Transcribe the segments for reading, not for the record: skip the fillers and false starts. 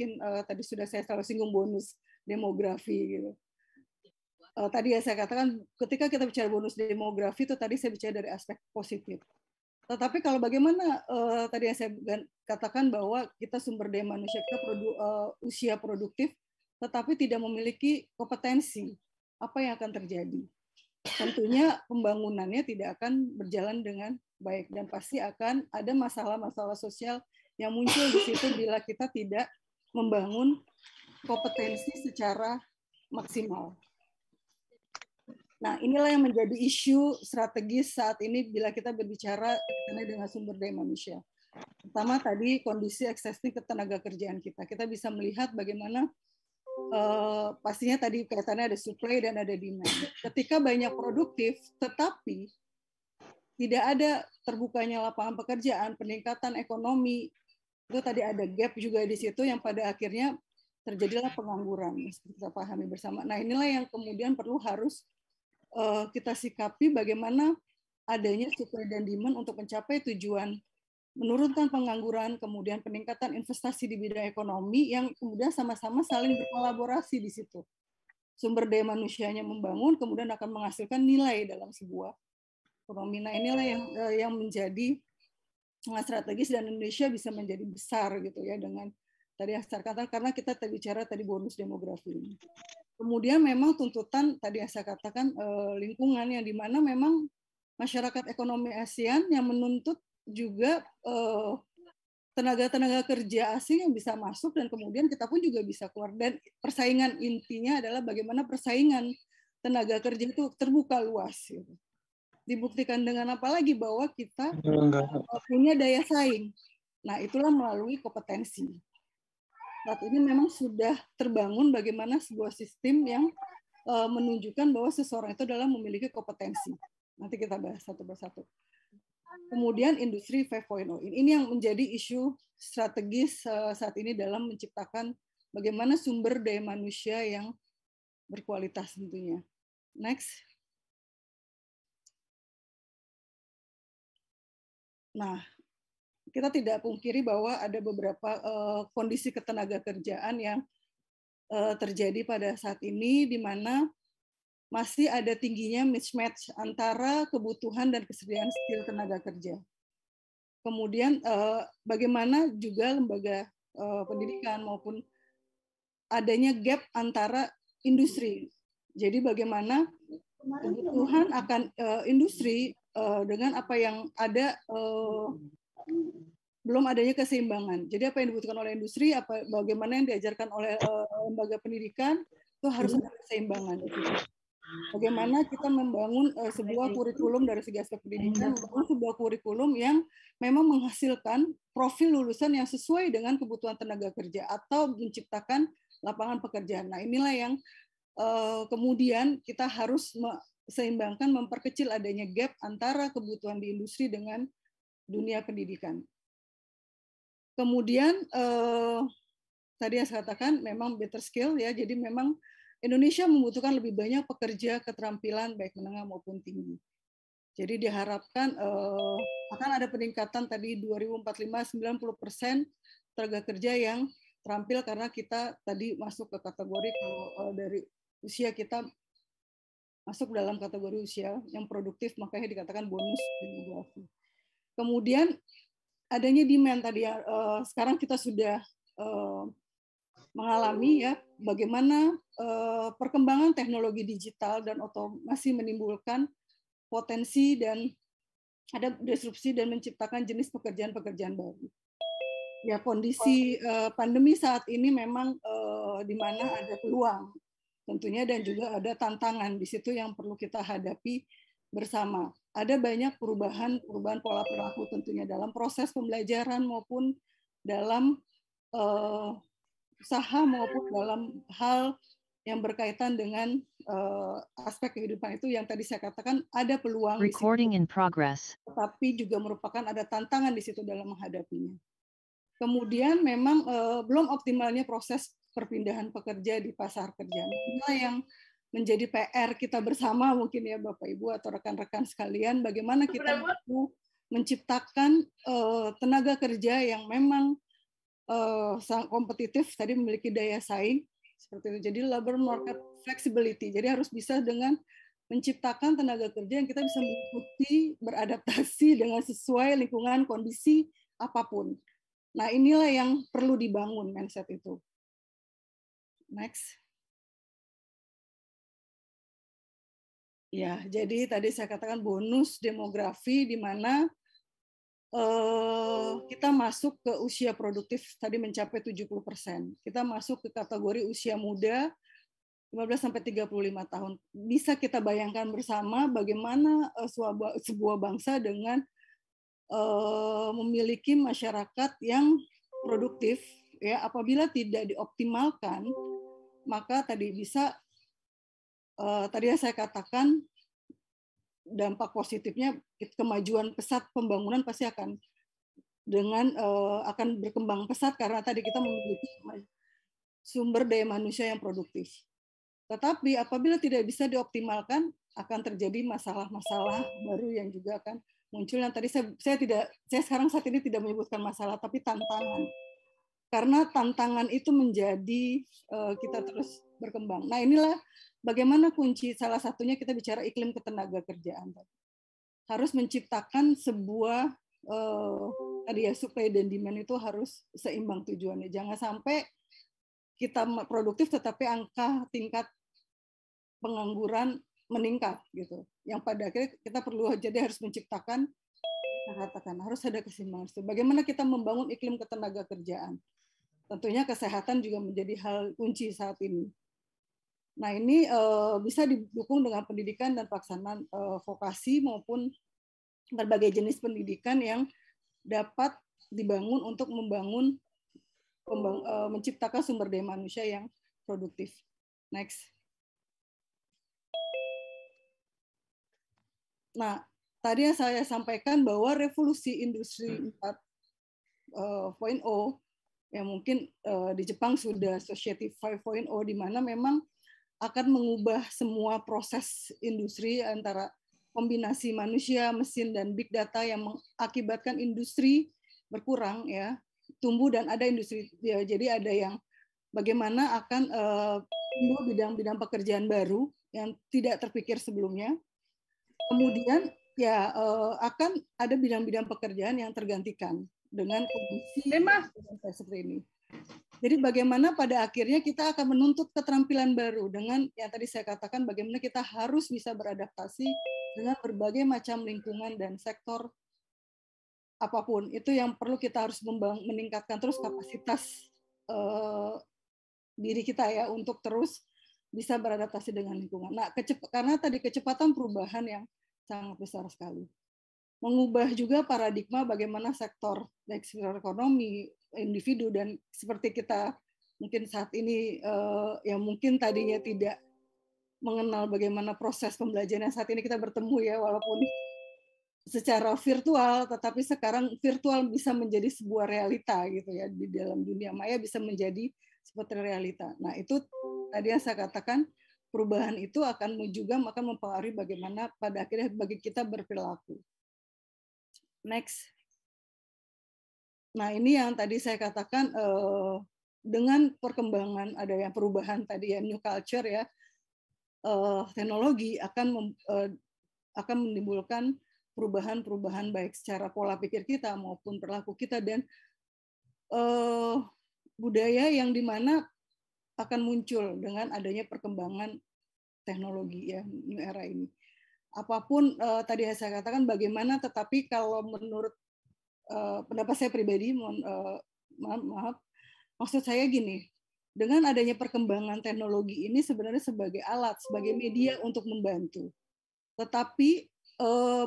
mungkin tadi sudah saya selalu singgung bonus demografi gitu. Tadi ya saya katakan ketika kita bicara bonus demografi itu tadi saya bicara dari aspek positif. Tetapi kalau bagaimana tadi yang saya katakan bahwa kita sumber daya manusia kita usia produktif tetapi tidak memiliki kompetensi, apa yang akan terjadi? Tentunya pembangunannya tidak akan berjalan dengan baik dan pasti akan ada masalah-masalah sosial yang muncul di situ bila kita tidak membangun kompetensi secara maksimal. Nah, inilah yang menjadi isu strategis saat ini bila kita berbicara dengan sumber daya manusia. Pertama tadi kondisi existing ketenaga kerjaan kita. Kita bisa melihat bagaimana pastinya tadi kaitannya ada supply dan ada demand. Ketika banyak produktif, tetapi tidak ada terbukanya lapangan pekerjaan, peningkatan ekonomi, itu tadi ada gap juga di situ yang pada akhirnya terjadilah pengangguran, seperti kita pahami bersama. Nah, inilah yang kemudian perlu harus kita sikapi bagaimana adanya supply dan demand untuk mencapai tujuan menurunkan pengangguran, kemudian peningkatan investasi di bidang ekonomi yang kemudian sama-sama saling berkolaborasi di situ. Sumber daya manusianya membangun, kemudian akan menghasilkan nilai dalam sebuah ekonomi. Nah, inilah yang menjadi sangat strategis dan Indonesia bisa menjadi besar gitu ya dengan tadi yang saya katakan karena kita bicara tadi bonus demografi ini. Kemudian memang tuntutan tadi yang saya katakan lingkungan yang di mana memang masyarakat ekonomi ASEAN yang menuntut juga tenaga-tenaga kerja asing yang bisa masuk dan kemudian kita pun juga bisa keluar dan persaingan intinya adalah bagaimana persaingan tenaga kerja itu terbuka luas gitu. Dibuktikan dengan apa lagi bahwa kita punya daya saing. Nah, itulah melalui kompetensi. Saat ini memang sudah terbangun bagaimana sebuah sistem yang menunjukkan bahwa seseorang itu adalah memiliki kompetensi. Nanti kita bahas satu persatu. Kemudian industri 5.0. Ini yang menjadi isu strategis saat ini dalam menciptakan bagaimana sumber daya manusia yang berkualitas tentunya. Next. Nah, kita tidak pungkiri bahwa ada beberapa kondisi ketenaga kerjaan yang terjadi pada saat ini di mana masih ada tingginya mismatch antara kebutuhan dan kesediaan skill tenaga kerja. Kemudian bagaimana juga lembaga pendidikan maupun adanya gap antara industri. Jadi bagaimana kebutuhan akan industri dengan apa yang ada belum adanya keseimbangan. Jadi apa yang dibutuhkan oleh industri, bagaimana yang diajarkan oleh lembaga pendidikan itu harus ada keseimbangan. Bagaimana kita membangun sebuah kurikulum dari segi aspek pendidikan, membangun sebuah kurikulum yang memang menghasilkan profil lulusan yang sesuai dengan kebutuhan tenaga kerja atau menciptakan lapangan pekerjaan. Nah, inilah yang kemudian kita harus seimbangkan, memperkecil adanya gap antara kebutuhan di industri dengan dunia pendidikan. Kemudian tadi yang saya katakan memang better skill ya, jadi memang Indonesia membutuhkan lebih banyak pekerja keterampilan baik menengah maupun tinggi. Jadi diharapkan akan ada peningkatan tadi 2045 90% tenaga kerja yang terampil karena kita tadi masuk ke kategori dari usia kita masuk dalam kategori usia yang produktif, makanya dikatakan bonus demografi. Kemudian adanya demand tadi ya, sekarang kita sudah mengalami ya bagaimana perkembangan teknologi digital dan otomasi menimbulkan potensi dan ada disrupsi dan menciptakan jenis pekerjaan-pekerjaan baru. Ya kondisi pandemi saat ini memang di mana ada peluang tentunya dan juga ada tantangan di situ yang perlu kita hadapi bersama. Ada banyak perubahan pola perilaku tentunya dalam proses pembelajaran maupun dalam usaha maupun dalam hal yang berkaitan dengan aspek kehidupan itu yang tadi saya katakan ada peluang di situ, tetapi juga merupakan ada tantangan di situ dalam menghadapinya. Kemudian memang belum optimalnya proses perpindahan pekerja di pasar kerja. Inilah yang menjadi PR kita bersama mungkin ya Bapak Ibu atau rekan-rekan sekalian, bagaimana kita mampu menciptakan tenaga kerja yang memang sangat kompetitif, tadi memiliki daya saing seperti itu. Jadi labor market flexibility. Jadi harus bisa dengan menciptakan tenaga kerja yang kita bisa mengikuti, beradaptasi dengan sesuai lingkungan, kondisi apapun. Nah, inilah yang perlu dibangun mindset itu. Next. Ya, jadi tadi saya katakan bonus demografi di mana kita masuk ke usia produktif tadi mencapai 70%. Kita masuk ke kategori usia muda 15 sampai 35 tahun. Bisa kita bayangkan bersama bagaimana sebuah bangsa dengan memiliki masyarakat yang produktif, ya, apabila tidak dioptimalkan, maka tadi bisa tadi saya katakan dampak positifnya kemajuan pesat pembangunan pasti akan akan berkembang pesat karena tadi kita memiliki sumber daya manusia yang produktif. Tetapi apabila tidak bisa dioptimalkan, akan terjadi masalah-masalah baru yang juga akan muncul. Yang tadi saya sekarang saat ini tidak menyebutkan masalah, tapi tantangan. Karena tantangan itu menjadi kita terus berkembang. Nah, inilah bagaimana kunci salah satunya kita bicara iklim ketenaga kerjaan. Harus menciptakan sebuah tadi ya supply dan demand itu harus seimbang tujuannya. Jangan sampai kita produktif tetapi angka tingkat pengangguran meningkat gitu. Yang pada akhirnya kita perlu jadi harus menciptakan, saya katakan harus ada keseimbangan. Bagaimana kita membangun iklim ketenaga kerjaan? Tentunya kesehatan juga menjadi hal kunci saat ini. Nah, ini bisa didukung dengan pendidikan dan pelaksanaan vokasi maupun berbagai jenis pendidikan yang dapat dibangun untuk membangun menciptakan sumber daya manusia yang produktif. Next. Nah, tadi yang saya sampaikan bahwa revolusi industri 4.0 yang mungkin di Jepang sudah Society 5.0 di mana memang akan mengubah semua proses industri antara kombinasi manusia, mesin dan big data yang mengakibatkan industri berkurang ya, tumbuh dan ada industri ya, jadi ada yang bagaimana akan tumbuh bidang-bidang pekerjaan baru yang tidak terpikir sebelumnya. Kemudian ya akan ada bidang-bidang pekerjaan yang tergantikan dengan kondisi seperti ini. Jadi bagaimana pada akhirnya kita akan menuntut keterampilan baru dengan yang tadi saya katakan bagaimana kita harus bisa beradaptasi dengan berbagai macam lingkungan dan sektor apapun. Itu yang perlu kita harus meningkatkan terus kapasitas diri kita ya untuk terus bisa beradaptasi dengan lingkungan. Nah, karena tadi kecepatan perubahan yang sangat besar sekali. Mengubah juga paradigma bagaimana sektor ekonomi, individu, dan seperti kita mungkin saat ini yang mungkin tadinya tidak mengenal bagaimana proses pembelajaran saat ini kita bertemu ya, walaupun secara virtual, tetapi sekarang virtual bisa menjadi sebuah realita gitu ya, di dalam dunia maya bisa menjadi seperti realita. Nah, itu tadi yang saya katakan, perubahan itu akan juga mempengaruhi bagaimana pada akhirnya bagi kita berperilaku. Next. Nah, ini yang tadi saya katakan dengan perkembangan ada yang perubahan tadi ya, new culture ya, teknologi akan menimbulkan perubahan-perubahan baik secara pola pikir kita maupun perilaku kita dan budaya yang dimana akan muncul dengan adanya perkembangan teknologi ya, new era ini. Apapun tadi saya katakan bagaimana, tetapi kalau menurut pendapat saya pribadi, maaf, maksud saya gini, dengan adanya perkembangan teknologi ini sebenarnya sebagai alat, sebagai media untuk membantu. Tetapi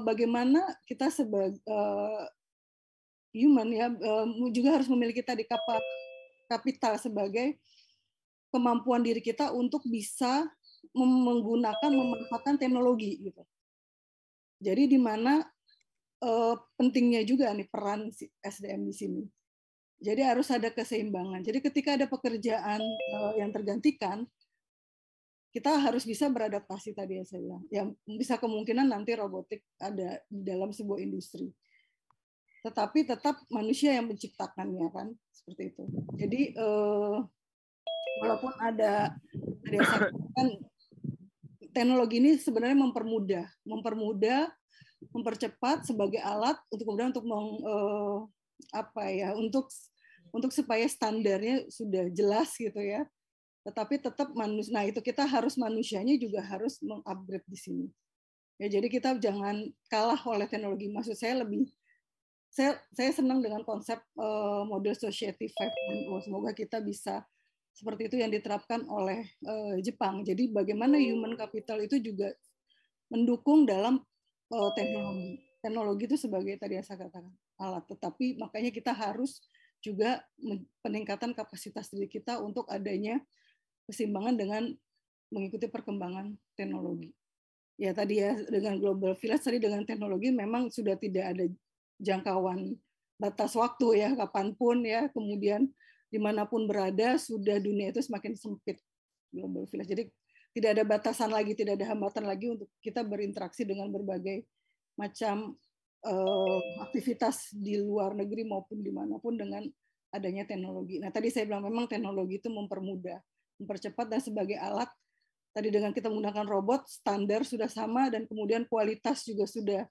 bagaimana kita sebagai human ya juga harus memiliki tadi kapital sebagai kemampuan diri kita untuk bisa menggunakan, memanfaatkan teknologi gitu. Jadi di mana pentingnya juga nih peran SDM di sini. Jadi harus ada keseimbangan. Jadi ketika ada pekerjaan yang tergantikan, kita harus bisa beradaptasi tadi ya saya bilang. Yang bisa kemungkinan nanti robotik ada di dalam sebuah industri. tetapi tetap manusia yang menciptakannya kan, seperti itu. Jadi walaupun ada kan teknologi ini sebenarnya mempermudah, mempercepat sebagai alat untuk kemudian untuk untuk supaya standarnya sudah jelas gitu ya. Tetapi tetap manusia. Nah itu kita harus manusianya juga harus mengupgrade di sini. Ya jadi kita jangan kalah oleh teknologi. Maksud saya saya senang dengan konsep model society 5.0. Semoga kita bisa seperti itu yang diterapkan oleh Jepang. Jadi bagaimana human capital itu juga mendukung dalam teknologi. Teknologi itu sebagai tadi yang saya katakan alat, tetapi makanya kita harus juga peningkatan kapasitas diri kita untuk adanya keseimbangan dengan mengikuti perkembangan teknologi. Ya tadi ya dengan global village tadi dengan teknologi memang sudah tidak ada jangkauan batas waktu ya kapanpun ya, kemudian dimanapun berada sudah dunia itu semakin sempit global village. Jadi tidak ada batasan lagi, tidak ada hambatan lagi untuk kita berinteraksi dengan berbagai macam aktivitas di luar negeri maupun dimanapun dengan adanya teknologi. Nah tadi saya bilang memang teknologi itu mempermudah, mempercepat, dan sebagai alat tadi dengan kita menggunakan robot standar sudah sama, dan kemudian kualitas juga sudah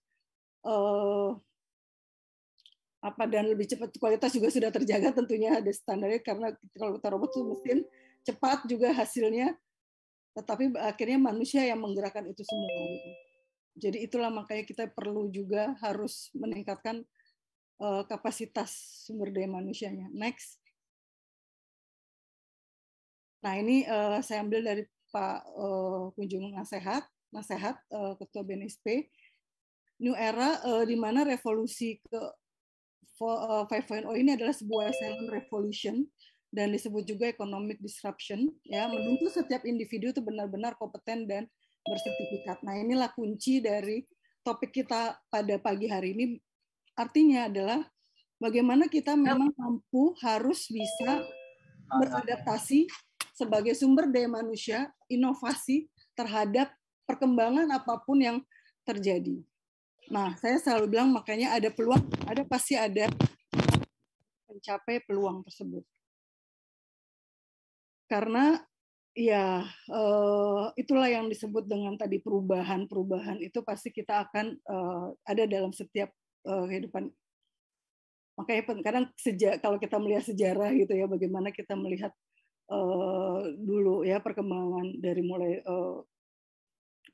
dan lebih cepat, kualitas juga sudah terjaga tentunya ada standarnya, karena kalau kita robot itu mesin cepat juga hasilnya, tetapi akhirnya manusia yang menggerakkan itu semua gitu. Jadi itulah makanya kita perlu juga harus meningkatkan kapasitas sumber daya manusianya. Next. Nah ini saya ambil dari Pak Kunjung Nasehat Ketua BNSP. New Era di mana revolusi ke 5.0 ini adalah sebuah silent revolution dan disebut juga economic disruption, ya, menuntut setiap individu itu benar-benar kompeten dan bersertifikat. Nah, inilah kunci dari topik kita pada pagi hari ini. Artinya adalah bagaimana kita memang mampu harus bisa beradaptasi sebagai sumber daya manusia, inovasi terhadap perkembangan apapun yang terjadi. Nah, saya selalu bilang makanya ada peluang, pasti ada mencapai peluang tersebut. Karena ya itulah yang disebut dengan tadi perubahan itu pasti kita akan ada dalam setiap kehidupan. Makanya kadang kalau kita melihat sejarah gitu ya, bagaimana kita melihat dulu ya perkembangan dari mulai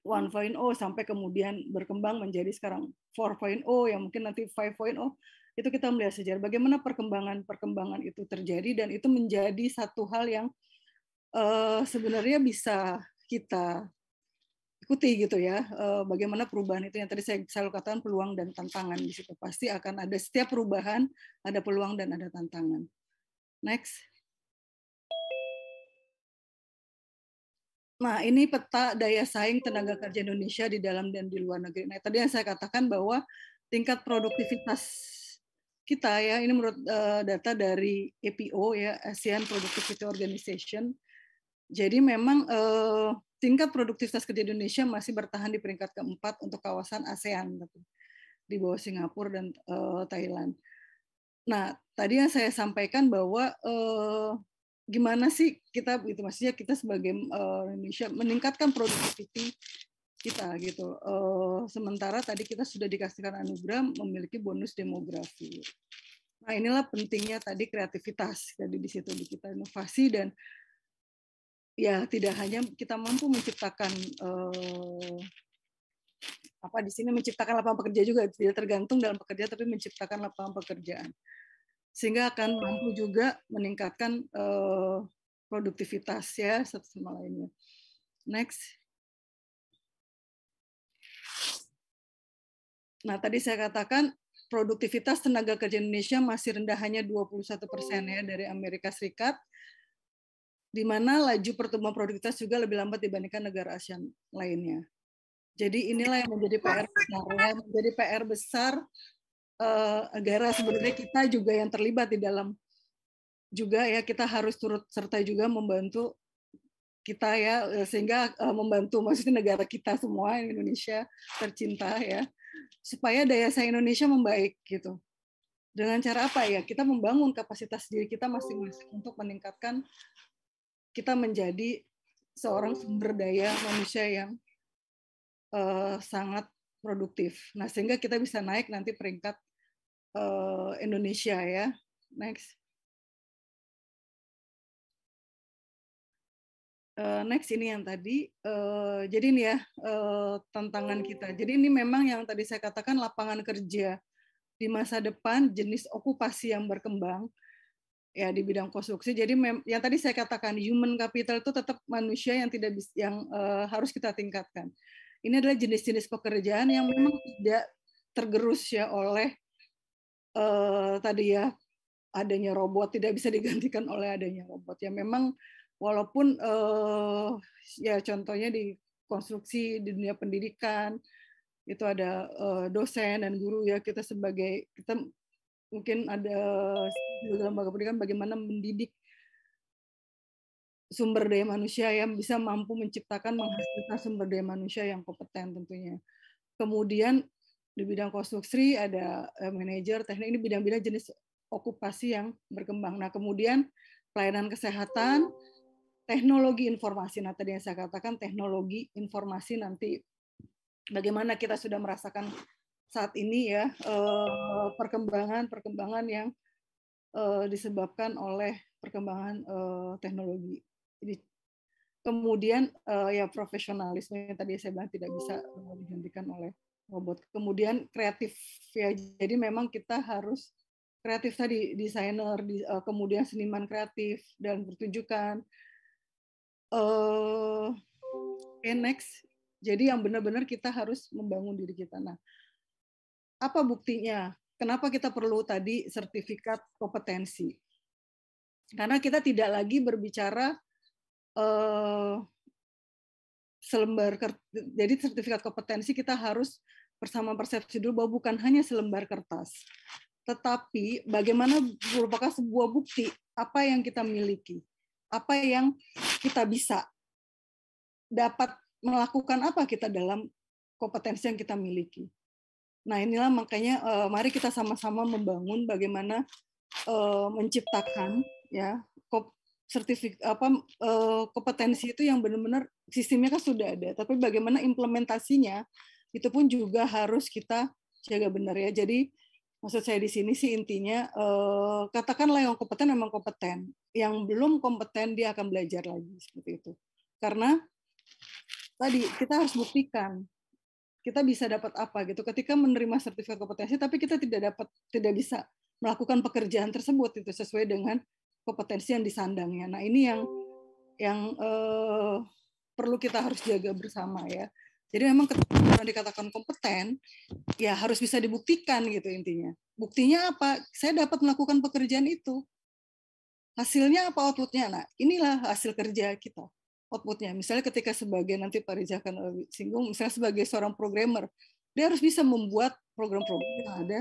1.0 sampai kemudian berkembang menjadi sekarang 4.0 yang mungkin nanti 5.0, itu kita melihat sejarah bagaimana perkembangan itu terjadi, dan itu menjadi satu hal yang sebenarnya bisa kita ikuti gitu ya, bagaimana perubahan itu yang tadi saya selalu katakan peluang dan tantangan di situ. Pasti akan ada setiap perubahan, ada peluang dan ada tantangan. Next. Nah, ini peta daya saing tenaga kerja Indonesia di dalam dan di luar negeri. Nah, tadi yang saya katakan bahwa tingkat produktivitas kita ya, ini menurut data dari APO ya, ASEAN Productivity Organization. Jadi memang tingkat produktivitas kerja Indonesia masih bertahan di peringkat keempat untuk kawasan ASEAN, di bawah Singapura dan Thailand. Nah, tadi yang saya sampaikan bahwa gimana sih kita gitu, maksudnya kita sebagai Indonesia meningkatkan produktiviti kita gitu. Sementara tadi kita sudah dikasihkan anugerah memiliki bonus demografi. Nah, inilah pentingnya tadi kreativitas tadi di situ di kita inovasi, dan ya tidak hanya kita mampu menciptakan di sini menciptakan lapangan pekerja juga, tidak tergantung dalam pekerja tapi menciptakan lapangan pekerjaan, sehingga akan mampu juga meningkatkan produktivitas ya satu sama lainnya. Next. Nah, tadi saya katakan produktivitas tenaga kerja Indonesia masih rendah, hanya 21% ya dari Amerika Serikat, di mana laju pertumbuhan produktivitas juga lebih lambat dibandingkan negara ASEAN lainnya. Jadi inilah yang menjadi PR besar, ya, menjadi PR besar negara. Sebenarnya kita juga yang terlibat di dalam juga ya, kita harus turut serta juga membantu kita ya, sehingga membantu maksudnya negara kita semua Indonesia tercinta ya, supaya daya saing Indonesia membaik gitu. Dengan cara apa ya? Kita membangun kapasitas diri kita masing-masing untuk meningkatkan kita menjadi seorang sumber daya manusia yang sangat produktif. Nah, sehingga kita bisa naik nanti peringkat Indonesia ya. Next. Next ini yang tadi. Jadi ini ya tantangan kita. Jadi ini memang yang tadi saya katakan lapangan kerja di masa depan jenis okupasi yang berkembang ya di bidang konstruksi. Jadi yang tadi saya katakan human capital itu tetap manusia yang tidak yang harus kita tingkatkan. Ini adalah jenis-jenis pekerjaan yang memang tidak tergerus ya oleh tadi ya adanya robot, tidak bisa digantikan oleh adanya robot. Ya memang walaupun ya contohnya di konstruksi di dunia pendidikan itu ada dosen dan guru ya, kita mungkin ada lembaga pendidikan bagaimana mendidik sumber daya manusia yang bisa mampu menciptakan menghasilkan sumber daya manusia yang kompeten tentunya. Kemudian di bidang konstruksi ada manajer teknik, ini bidang-bidang jenis okupasi yang berkembang. Nah, kemudian pelayanan kesehatan, teknologi informasi. Nah, tadi yang saya katakan teknologi informasi nanti bagaimana kita sudah merasakan saat ini ya perkembangan yang disebabkan oleh perkembangan teknologi. Jadi, kemudian ya profesionalisme yang tadi saya bilang tidak bisa digantikan oleh robot. Kemudian kreatif ya. Jadi memang kita harus kreatif tadi, desainer, kemudian seniman kreatif dan pertunjukan. Next. Jadi yang benar-benar kita harus membangun diri kita. Nah, apa buktinya? Kenapa kita perlu tadi sertifikat kompetensi? Karena kita tidak lagi berbicara selembar kertas. Jadi sertifikat kompetensi kita harus bersama persepsi dulu bahwa bukan hanya selembar kertas, tetapi bagaimana merupakan sebuah bukti apa yang kita miliki, apa yang kita bisa, dapat melakukan apa kita dalam kompetensi yang kita miliki. Nah, inilah makanya mari kita sama-sama membangun bagaimana menciptakan ya kompetensi itu yang benar-benar sistemnya kan sudah ada, tapi bagaimana implementasinya itu pun juga harus kita jaga benar ya. Jadi maksud saya di sini sih intinya katakanlah yang kompeten memang kompeten, yang belum kompeten dia akan belajar lagi seperti itu. Karena tadi kita harus buktikan kita bisa dapat apa gitu ketika menerima sertifikat kompetensi, tapi kita tidak bisa melakukan pekerjaan tersebut itu sesuai dengan kompetensi yang disandangnya. Nah, ini yang perlu kita harus jaga bersama ya. Jadi memang ketika dikatakan kompeten, ya harus bisa dibuktikan gitu intinya. Buktinya apa? Saya dapat melakukan pekerjaan itu. Hasilnya apa outputnya? Nah, inilah hasil kerja kita. Outputnya. Misalnya ketika sebagai nanti Pak Riza akan singgung, misalnya sebagai seorang programmer, dia harus bisa membuat program-program yang ada.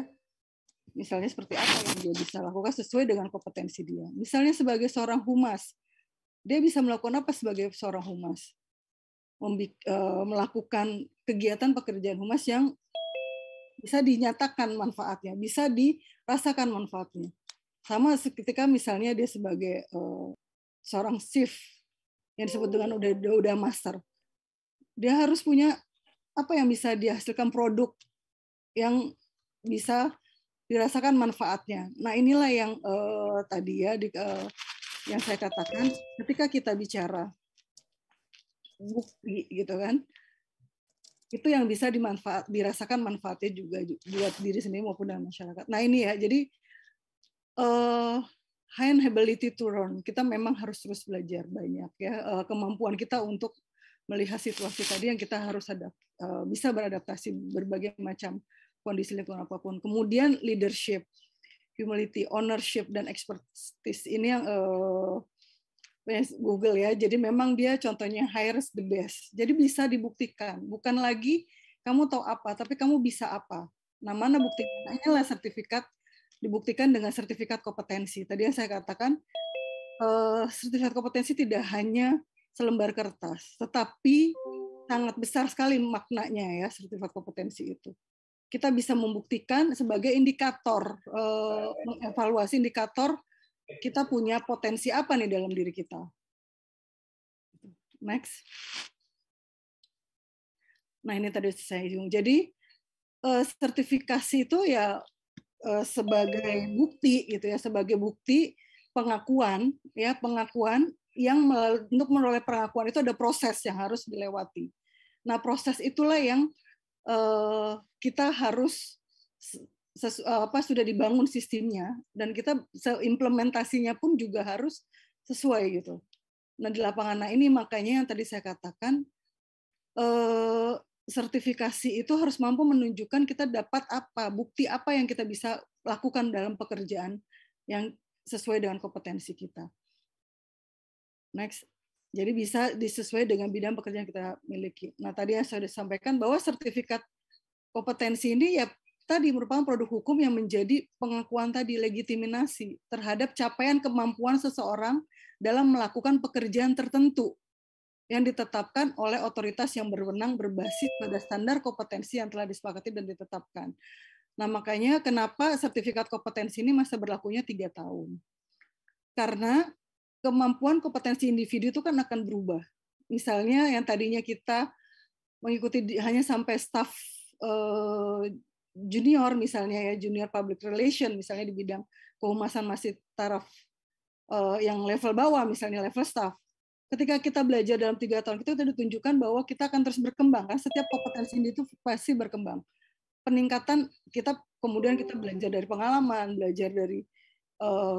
Misalnya seperti apa yang dia bisa lakukan sesuai dengan kompetensi dia. Misalnya sebagai seorang humas, dia bisa melakukan apa sebagai seorang humas? Melakukan kegiatan pekerjaan humas yang bisa dinyatakan manfaatnya, bisa dirasakan manfaatnya. Sama ketika misalnya dia sebagai seorang chief yang disebut dengan udah master, dia harus punya apa yang bisa dihasilkan produk yang bisa dirasakan manfaatnya. Nah, inilah yang tadi ya yang saya katakan ketika kita bicara bukti gitu kan, itu yang bisa dirasakan manfaatnya juga buat diri sendiri maupun dalam masyarakat. Nah, ini ya, jadi high ability to learn, kita memang harus terus belajar banyak ya, kemampuan kita untuk melihat situasi tadi yang kita harus bisa beradaptasi berbagai macam kondisi lingkungan apapun. Kemudian leadership, humility, ownership, dan expertise ini yang Google ya. Jadi memang dia contohnya hires the best. Jadi bisa dibuktikan. Bukan lagi kamu tahu apa, tapi kamu bisa apa. Nah, mana buktinya? Inilah sertifikat, dibuktikan dengan sertifikat kompetensi. Tadi yang saya katakan, sertifikat kompetensi tidak hanya selembar kertas, tetapi sangat besar sekali maknanya ya sertifikat kompetensi itu. kita bisa membuktikan sebagai indikator, mengevaluasi indikator kita punya potensi apa nih dalam diri kita. Next. Nah, ini tadi saya singgung. Jadi sertifikasi itu ya sebagai bukti gitu ya, sebagai bukti pengakuan ya, pengakuan yang untuk memperoleh pengakuan itu ada proses yang harus dilewati. Nah, proses itulah yang kita harus sudah dibangun sistemnya, dan kita implementasinya pun juga harus sesuai gitu. Nah, di lapangan ini makanya yang tadi saya katakan, sertifikasi itu harus mampu menunjukkan kita dapat apa, bukti apa yang kita bisa lakukan dalam pekerjaan yang sesuai dengan kompetensi kita. Next. Jadi bisa disesuai dengan bidang pekerjaan yang kita miliki. Nah, tadi yang saya sudah sampaikan bahwa sertifikat kompetensi ini ya tadi merupakan produk hukum yang menjadi pengakuan tadi, legitimasi terhadap capaian kemampuan seseorang dalam melakukan pekerjaan tertentu yang ditetapkan oleh otoritas yang berwenang berbasis pada standar kompetensi yang telah disepakati dan ditetapkan. Nah, makanya kenapa sertifikat kompetensi ini masa berlakunya 3 tahun. Karena kemampuan kompetensi individu itu kan akan berubah. Misalnya yang tadinya kita mengikuti hanya sampai staf junior misalnya ya, junior public relation misalnya di bidang kehumasan masih taraf yang level bawah misalnya level staff. Ketika kita belajar dalam 3 tahun, kita sudah ditunjukkan bahwa kita akan terus berkembang, kan setiap kompetensi itu pasti berkembang. Peningkatan kita, kemudian kita belajar dari pengalaman, belajar dari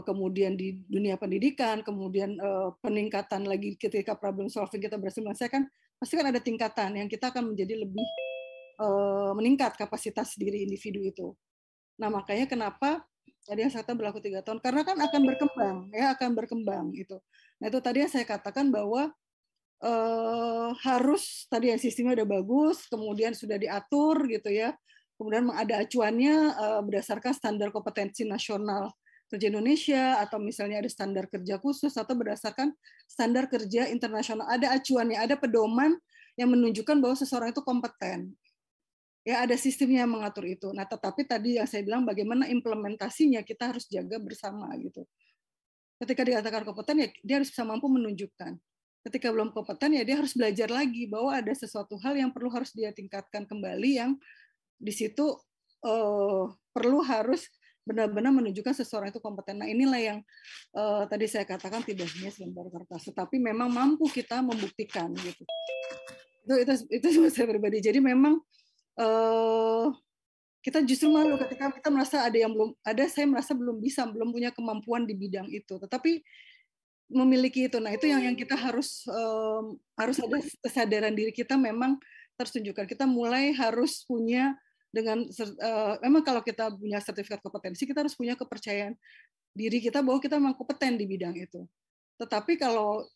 kemudian di dunia pendidikan, kemudian peningkatan lagi ketika problem solving kita berhasil menyelesaikan, pasti kan ada tingkatan yang kita akan menjadi lebih meningkat kapasitas diri individu itu. Nah, makanya kenapa tadi yang saya katakan berlaku 3 tahun, karena kan akan berkembang, ya akan berkembang itu. Nah, itu tadi yang saya katakan bahwa harus tadi yang sistemnya udah bagus, kemudian sudah diatur gitu ya, kemudian ada acuannya berdasarkan standar kompetensi nasional kerja Indonesia, atau misalnya ada standar kerja khusus, atau berdasarkan standar kerja internasional, ada acuannya, ada pedoman yang menunjukkan bahwa seseorang itu kompeten. Ya, ada sistemnya yang mengatur itu. Nah, tetapi tadi yang saya bilang bagaimana implementasinya kita harus jaga bersama gitu. Ketika dikatakan kompeten, ya dia harus bisa mampu menunjukkan. Ketika belum kompeten, ya dia harus belajar lagi bahwa ada sesuatu hal yang perlu harus dia tingkatkan kembali, yang di situ perlu harus benar-benar menunjukkan seseorang itu kompeten. Nah, inilah yang tadi saya katakan tidak hanya selembar kertas, tetapi memang mampu kita membuktikan gitu. Itu saya pribadi. Jadi memang kita justru malu ketika kita merasa ada yang belum ada, saya merasa belum bisa, belum punya kemampuan di bidang itu, tetapi memiliki itu. Nah, itu yang kita harus ada kesadaran diri kita memang tertunjukkan. Kita mulai harus punya dengan memang kalau kita punya sertifikat kompetensi, kita harus punya kepercayaan diri kita bahwa kita memang kompeten di bidang itu. Tetapi kalau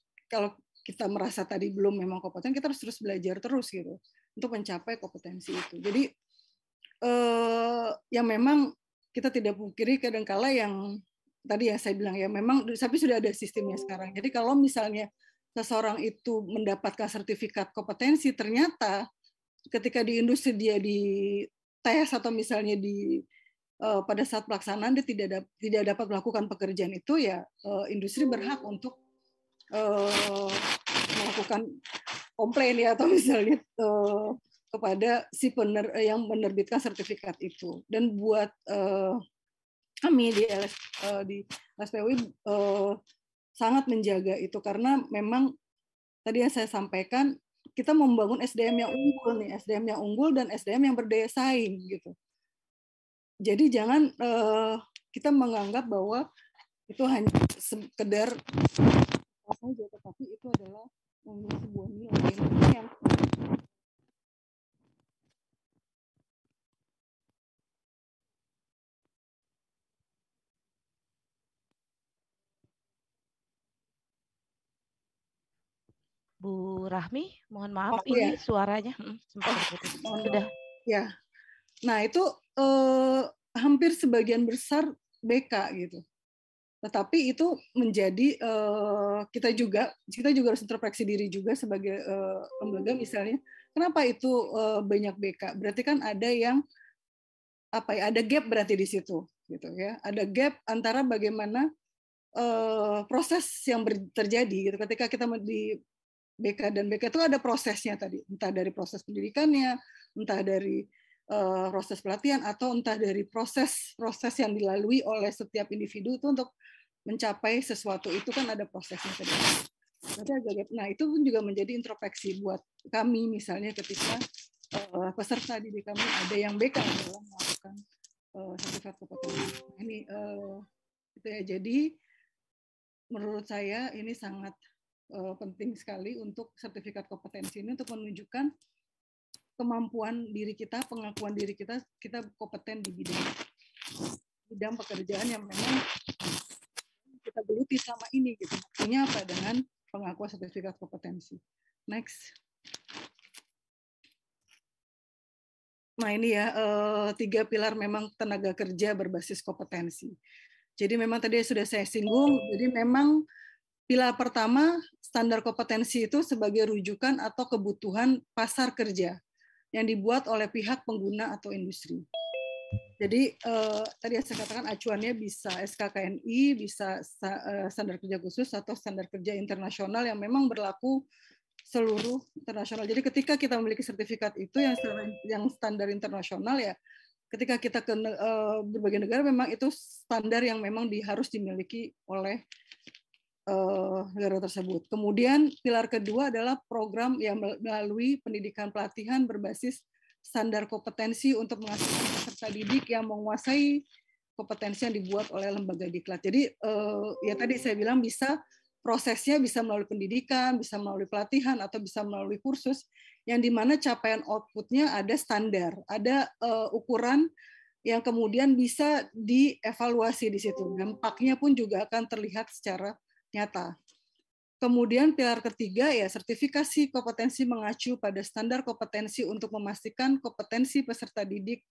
kita merasa tadi belum memang kompeten, kita harus terus belajar terus gitu untuk mencapai kompetensi itu. Jadi yang memang kita tidak pungkiri kadangkala yang tadi yang saya bilang ya memang, tapi sudah ada sistemnya sekarang. Jadi kalau misalnya seseorang itu mendapatkan sertifikat kompetensi, ternyata ketika di industri dia di tes atau misalnya pada saat pelaksanaan dia tidak dapat melakukan pekerjaan itu, ya industri berhak untuk melakukan komplain ya, atau misalnya kepada si yang menerbitkan sertifikat itu. Dan buat kami di LSPUI sangat menjaga itu, karena memang tadi yang saya sampaikan, kita membangun SDM yang unggul nih, SDM yang unggul dan SDM yang berdaya saing gitu. Jadi jangan kita menganggap bahwa itu hanya sekedar saja, tetapi itu adalah sebuah nilai yang Bu Rahmi, mohon maaf ini suaranya sempat terputus. Sudah. Ya. Nah, itu hampir sebagian besar BK gitu. Tetapi itu menjadi kita juga harus introspeksi diri juga sebagai lembaga misalnya. Kenapa itu banyak BK? Berarti kan ada yang ada gap berarti di situ gitu ya. Ada gap antara bagaimana proses yang terjadi gitu ketika kita di BK dan BK itu ada prosesnya tadi, entah dari proses pendidikannya, entah dari proses pelatihan, atau entah dari proses yang dilalui oleh setiap individu itu untuk mencapai sesuatu, itu kan ada prosesnya tadi. Nah itu pun juga menjadi introspeksi buat kami misalnya ketika peserta didik kami ada yang BK dalam melakukan sertifikat kompetensi. Ini itu ya. Jadi menurut saya ini sangat penting sekali untuk sertifikat kompetensi ini untuk menunjukkan kemampuan diri kita, pengakuan diri kita kompeten di bidang pekerjaan yang memang kita geluti sama ini gitu. Maksudnya apa dengan pengakuan sertifikat kompetensi. Next. Nah ini ya 3 pilar memang tenaga kerja berbasis kompetensi. Jadi memang tadi sudah saya singgung, jadi memang pilar pertama, standar kompetensi itu sebagai rujukan atau kebutuhan pasar kerja yang dibuat oleh pihak pengguna atau industri. Jadi tadi saya katakan acuannya bisa SKKNI, bisa standar kerja khusus atau standar kerja internasional yang memang berlaku seluruh internasional. Jadi ketika kita memiliki sertifikat itu yang standar internasional ya, ketika kita ke berbagai negara memang itu standar yang memang harus dimiliki oleh negara tersebut. Kemudian pilar kedua adalah program yang melalui pendidikan pelatihan berbasis standar kompetensi untuk menghasilkan peserta didik yang menguasai kompetensi yang dibuat oleh lembaga diklat. Jadi ya tadi saya bilang bisa prosesnya bisa melalui pendidikan, bisa melalui pelatihan, atau bisa melalui kursus yang dimana capaian outputnya ada standar, ada ukuran yang kemudian bisa dievaluasi di situ. Dampaknya pun juga akan terlihat secara nyata. Kemudian pilar ketiga ya sertifikasi kompetensi mengacu pada standar kompetensi untuk memastikan kompetensi peserta didik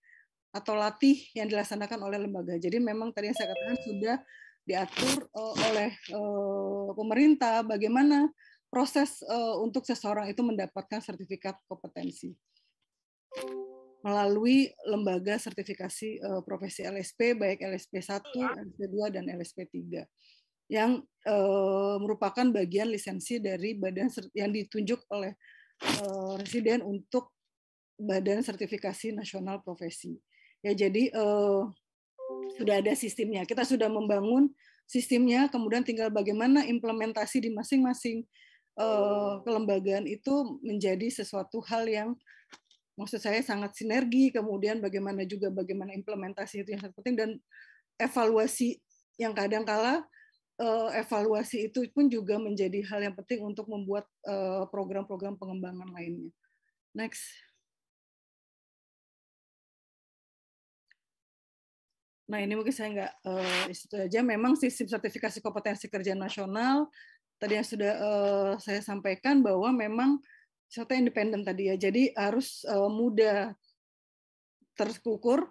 atau latih yang dilaksanakan oleh lembaga. Jadi memang tadi yang saya katakan sudah diatur oleh pemerintah bagaimana proses untuk seseorang itu mendapatkan sertifikat kompetensi melalui lembaga sertifikasi profesi LSP, baik LSP 1, LSP 2, dan LSP 3. Yang merupakan bagian lisensi dari badan yang ditunjuk oleh residen untuk badan sertifikasi nasional profesi. Ya jadi sudah ada sistemnya. Kita sudah membangun sistemnya, kemudian tinggal bagaimana implementasi di masing-masing kelembagaan itu menjadi sesuatu hal yang maksud saya sangat sinergi. Kemudian bagaimana implementasi itu yang sangat penting, dan evaluasi yang kadang-kala evaluasi itu pun juga menjadi hal yang penting untuk membuat program-program pengembangan lainnya. Next. Nah ini mungkin saya nggak itu aja. Memang sistem sertifikasi kompetensi kerja nasional tadi yang sudah saya sampaikan bahwa memang sesuatu independen tadi ya. Jadi harus mudah terukur,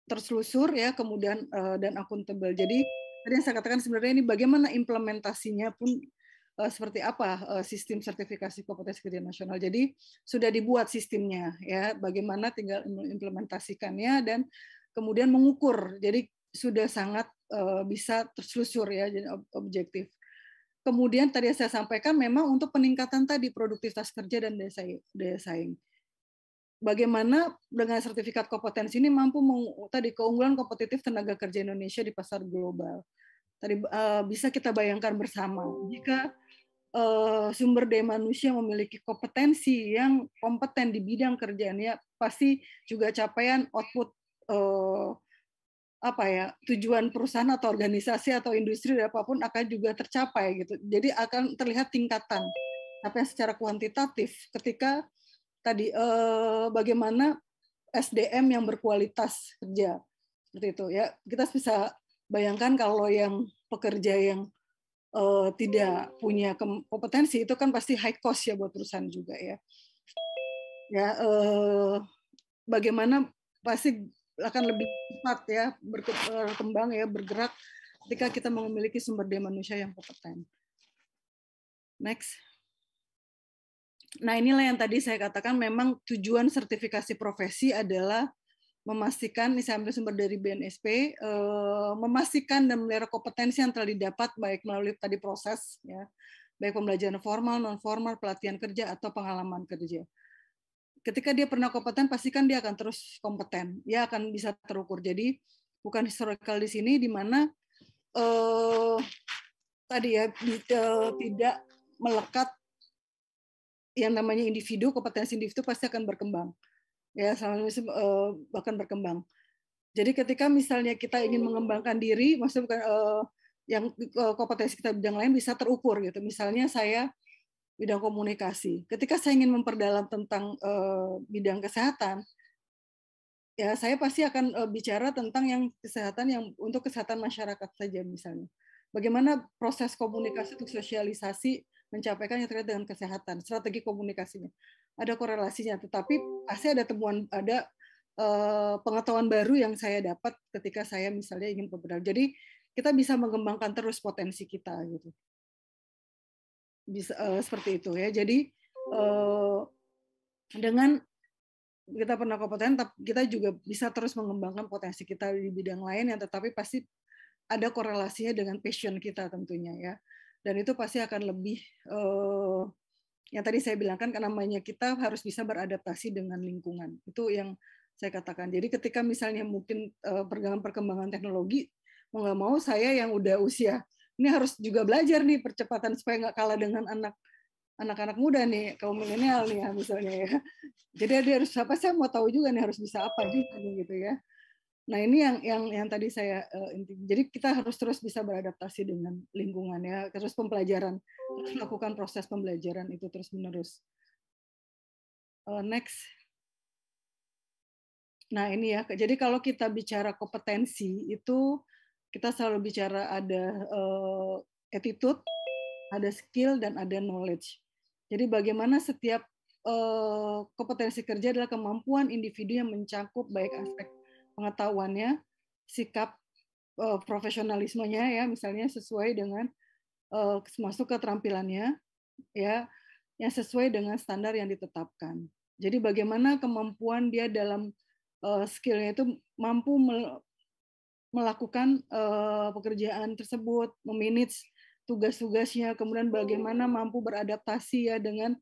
terselusur ya, kemudian dan akuntabel. Jadi tadi yang saya katakan sebenarnya ini bagaimana implementasinya pun seperti apa sistem sertifikasi kompetensi kerja nasional. Jadi sudah dibuat sistemnya ya, bagaimana tinggal implementasikannya dan kemudian mengukur. Jadi sudah sangat bisa terselusur ya, jadi objektif. Kemudian tadi saya sampaikan memang untuk peningkatan tadi produktivitas kerja dan daya saing. Bagaimana dengan sertifikat kompetensi ini mampu tadi keunggulan kompetitif tenaga kerja Indonesia di pasar global. Tadi bisa kita bayangkan bersama jika sumber daya manusia memiliki kompetensi yang kompeten di bidang kerjaannya, pasti juga capaian output tujuan perusahaan atau organisasi atau industri apapun akan juga tercapai gitu. Jadi akan terlihat tingkatan capaian secara kuantitatif ketika tadi bagaimana SDM yang berkualitas kerja seperti itu ya. Kita bisa bayangkan kalau yang pekerja yang tidak punya kompetensi itu kan pasti high cost ya buat perusahaan juga ya. Ya bagaimana pasti akan lebih cepat ya berkembang ya, bergerak ketika kita memiliki sumber daya manusia yang kompeten. Next. Nah inilah yang tadi saya katakan memang tujuan sertifikasi profesi adalah memastikan, ini saya ambil sumber dari BNSP, memastikan dan memelihara kompetensi yang telah didapat baik melalui tadi proses, ya, baik pembelajaran formal, non formal, pelatihan kerja atau pengalaman kerja. Ketika dia pernah kompeten, pastikan dia akan terus kompeten, dia akan bisa terukur. Jadi bukan historical di sini, di mana tadi ya tidak melekat yang namanya individu, kompetensi individu pasti akan berkembang. Ya, bahkan berkembang. Jadi ketika misalnya kita ingin mengembangkan diri, maksudnya bukan yang kompetensi kita bidang lain bisa terukur gitu. Misalnya saya bidang komunikasi. Ketika saya ingin memperdalam tentang bidang kesehatan, ya saya pasti akan bicara tentang yang kesehatan yang untuk kesehatan masyarakat saja misalnya. Bagaimana proses komunikasi untuk sosialisasi mencapaikan yang terkait dengan kesehatan, strategi komunikasinya. Ada korelasinya, tetapi pasti ada temuan, ada pengetahuan baru yang saya dapat ketika saya misalnya ingin berperan. Jadi kita bisa mengembangkan terus potensi kita gitu. Bisa seperti itu ya. Jadi dengan kita pernah kompeten, kita juga bisa terus mengembangkan potensi kita di bidang lain yang tetapi pasti ada korelasinya dengan passion kita tentunya ya. Dan itu pasti akan lebih yang tadi saya bilangkan, karena namanya kita harus bisa beradaptasi dengan lingkungan. Itu yang saya katakan. Jadi ketika misalnya mungkin perkembangan teknologi, mau nggak mau saya yang udah usia ini harus juga belajar nih percepatan supaya nggak kalah dengan anak-anak muda nih, kaum milenial nih ya misalnya ya. Jadi dia harus apa, saya mau tahu juga nih harus bisa apa juga gitu ya. Nah ini yang tadi saya jadi kita harus terus bisa beradaptasi dengan lingkungan ya, terus pembelajaran, terus melakukan proses pembelajaran itu terus menerus. Next. Nah ini ya, jadi kalau kita bicara kompetensi itu kita selalu bicara ada attitude, ada skill dan ada knowledge. Jadi bagaimana setiap kompetensi kerja adalah kemampuan individu yang mencakup baik aspek pengetahuannya, sikap profesionalismenya ya, misalnya sesuai dengan masuk keterampilannya ya, yang sesuai dengan standar yang ditetapkan. Jadi bagaimana kemampuan dia dalam skill-nya itu mampu melakukan pekerjaan tersebut, memanage tugas-tugasnya, kemudian bagaimana mampu beradaptasi ya dengan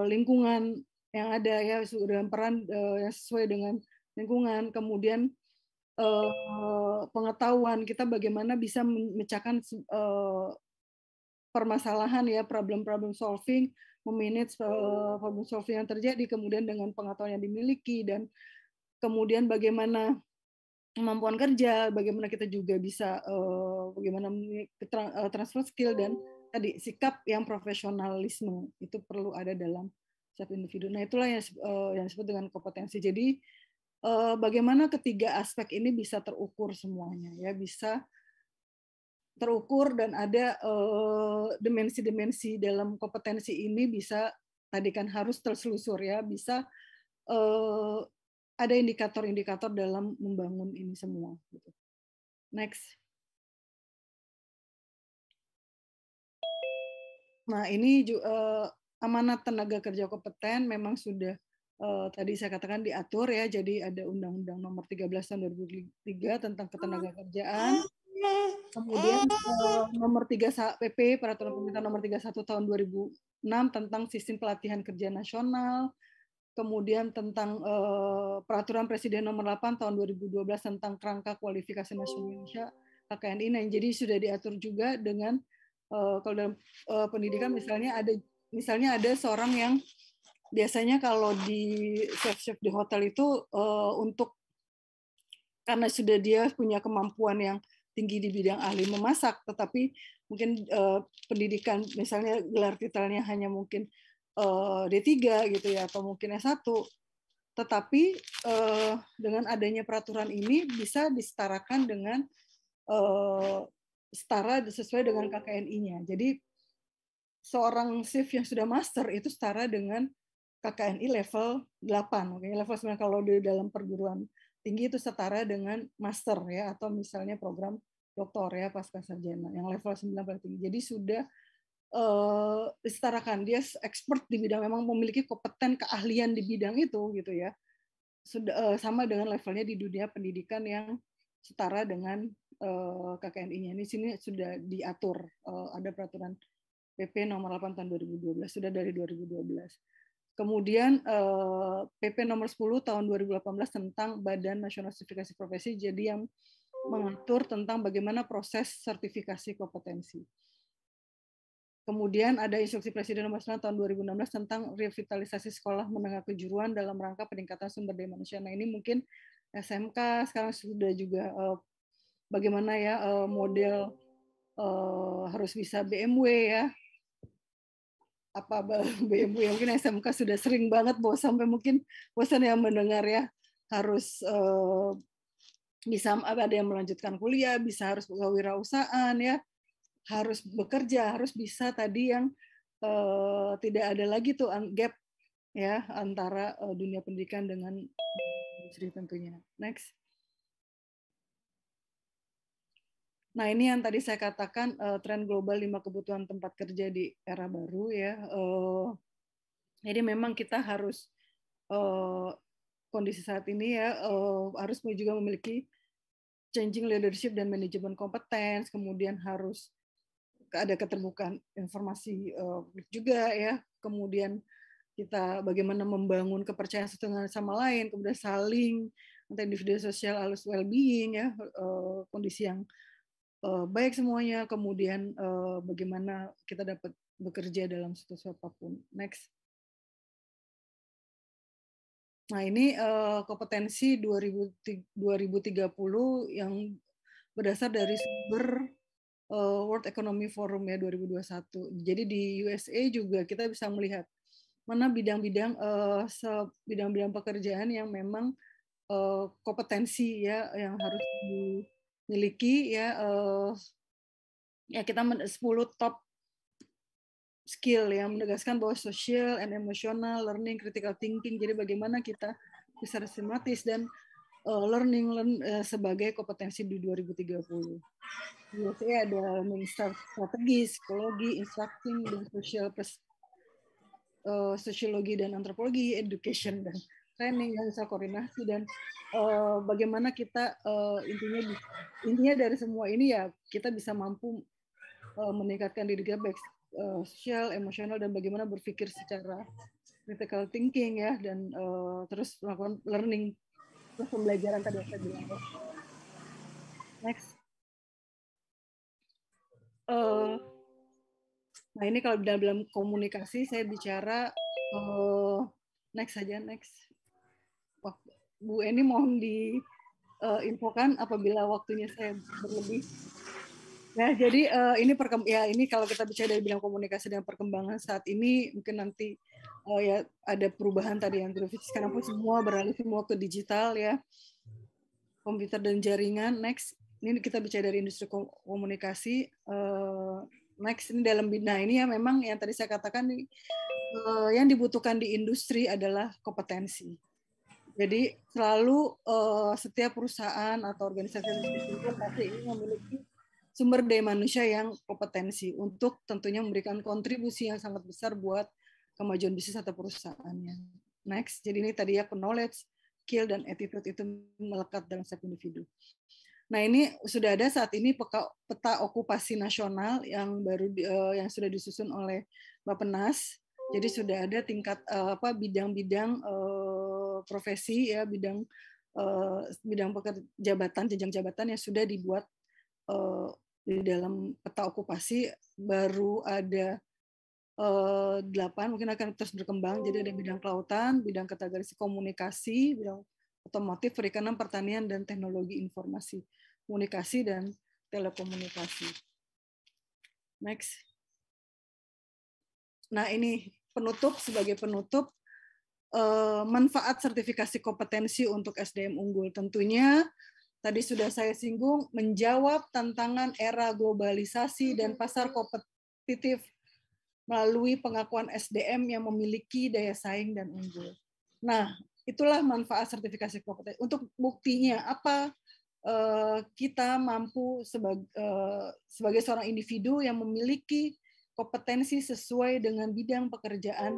lingkungan yang ada ya, dengan peran yang sesuai dengan lingkungan, kemudian pengetahuan kita bagaimana bisa memecahkan permasalahan ya, problem solving, memanage problem solving yang terjadi, kemudian dengan pengetahuan yang dimiliki, dan kemudian bagaimana kemampuan kerja, bagaimana kita juga bisa bagaimana transfer skill, dan tadi sikap yang profesionalisme itu perlu ada dalam setiap individu. Nah itulah yang disebut dengan kompetensi. Jadi bagaimana ketiga aspek ini bisa terukur semuanya ya, bisa terukur dan ada dimensi-dimensi dalam kompetensi ini bisa tadi kan harus terselusur ya, bisa ada indikator-indikator dalam membangun ini semua. Next. Nah ini amanat tenaga kerja kompeten memang sudah tadi saya katakan diatur ya, jadi ada Undang-Undang Nomor 13 Tahun 2003 tentang ketenagakerjaan. Kemudian nomor 3 PP Peraturan Pemerintah Nomor 31 Tahun 2006 tentang Sistem Pelatihan Kerja Nasional. Kemudian tentang Peraturan Presiden Nomor 8 Tahun 2012 tentang Kerangka Kualifikasi Nasional Indonesia KKNI. Nah, jadi sudah diatur juga dengan kalau dalam pendidikan misalnya ada seorang yang biasanya kalau di chef di hotel itu untuk karena sudah dia punya kemampuan yang tinggi di bidang ahli memasak, tetapi mungkin pendidikan misalnya gelar titelnya hanya mungkin D3 gitu ya, atau mungkin S1, tetapi dengan adanya peraturan ini bisa disetarakan dengan setara sesuai dengan KKNI-nya. Jadi seorang chef yang sudah master itu setara dengan KKNI level 8. Oke, level 9 kalau di dalam perguruan tinggi itu setara dengan master ya, atau misalnya program doktor ya pasca sarjana yang level 9 paling tinggi. Jadi sudah disetarakan, dia expert di bidang, memang memiliki kompeten keahlian di bidang itu gitu ya. sudah sama dengan levelnya di dunia pendidikan yang setara dengan KKNI-nya. Ini sini sudah diatur, ada peraturan PP nomor 8 tahun 2012, sudah dari 2012. Kemudian PP nomor 10 tahun 2018 tentang Badan Nasional Sertifikasi Profesi, jadi yang mengatur tentang bagaimana proses sertifikasi kompetensi. Kemudian ada Instruksi Presiden nomor 9 tahun 2016 tentang revitalisasi sekolah menengah kejuruan dalam rangka peningkatan sumber daya manusia. Nah, ini mungkin SMK sekarang sudah juga bagaimana ya model harus bisa BMW ya. Apa BMW mungkin SMK sudah sering banget sampai mungkin bosan ya mendengar ya, harus bisa ada yang melanjutkan kuliah, bisa harus kewirausahaan ya, harus bekerja, harus bisa tadi yang tidak ada lagi tuh gap ya antara dunia pendidikan dengan industri tentunya. Next. Nah, ini yang tadi saya katakan tren global 5 kebutuhan tempat kerja di era baru ya. Jadi memang kita harus kondisi saat ini ya harus juga memiliki changing leadership dan manajemen kompetens, kemudian harus ada keterbukaan informasi juga ya, kemudian kita bagaimana membangun kepercayaan satu sama lain, kemudian saling individu sosial harus well-being ya, kondisi yang baik semuanya, kemudian bagaimana kita dapat bekerja dalam situasi apapun. Next. Nah, ini kompetensi 2030 yang berdasar dari sumber World Economic Forum ya 2021. Jadi di USA juga kita bisa melihat mana bidang-bidang bidang-bidang pekerjaan yang memang kompetensi ya yang harus dimiliki ya ya kita 10 top skill yang menegaskan bahwa social and emotional learning, critical thinking. Jadi bagaimana kita bisa sistematis dan learning sebagai kompetensi di 2030. Biasanya ada learning strategi, psikologi, instructing, dan sosiologi dan antropologi, education dan training, dan koordinasi, dan bagaimana kita intinya dari semua ini ya kita bisa mampu meningkatkan diri kita baik sosial, emosional, dan bagaimana berpikir secara critical thinking ya, dan terus melakukan learning, terus pembelajaran tadi yang saya bilang. Next. Nah, ini kalau dalam komunikasi saya bicara next saja, next. Bu Eni mohon diinfokan apabila waktunya saya berlebih. Nah, jadi ini kalau kita bicara dari bidang komunikasi dan perkembangan saat ini, mungkin nanti ya ada perubahan tadi yang sekarang pun semua beralih semua ke digital ya, komputer dan jaringan. Next, ini kita bicara dari industri komunikasi. Next, ini dalam bidang ini ya memang yang tadi saya katakan nih, yang dibutuhkan di industri adalah kompetensi. Jadi selalu setiap perusahaan atau organisasi itu pasti ingin memiliki sumber daya manusia yang kompetensi untuk tentunya memberikan kontribusi yang sangat besar buat kemajuan bisnis atau perusahaannya. Next, jadi ini tadi ya knowledge, skill, dan attitude itu melekat dalam setiap individu. Nah, ini sudah ada saat ini peta okupasi nasional yang baru yang sudah disusun oleh Bappenas. Jadi sudah ada tingkat bidang-bidang profesi ya, bidang jabatan, jenjang jabatan yang sudah dibuat di dalam peta okupasi. Baru ada 8, mungkin akan terus berkembang. Jadi ada bidang kelautan, bidang kategori komunikasi, bidang otomotif, perikanan, pertanian, dan teknologi informasi, komunikasi, dan telekomunikasi. Next. Nah, ini sebagai penutup, manfaat sertifikasi kompetensi untuk SDM unggul. Tentunya tadi sudah saya singgung, menjawab tantangan era globalisasi dan pasar kompetitif melalui pengakuan SDM yang memiliki daya saing dan unggul. Nah, itulah manfaat sertifikasi kompetensi. Untuk buktinya, apa kita mampu sebagai seorang individu yang memiliki kompetensi sesuai dengan bidang pekerjaan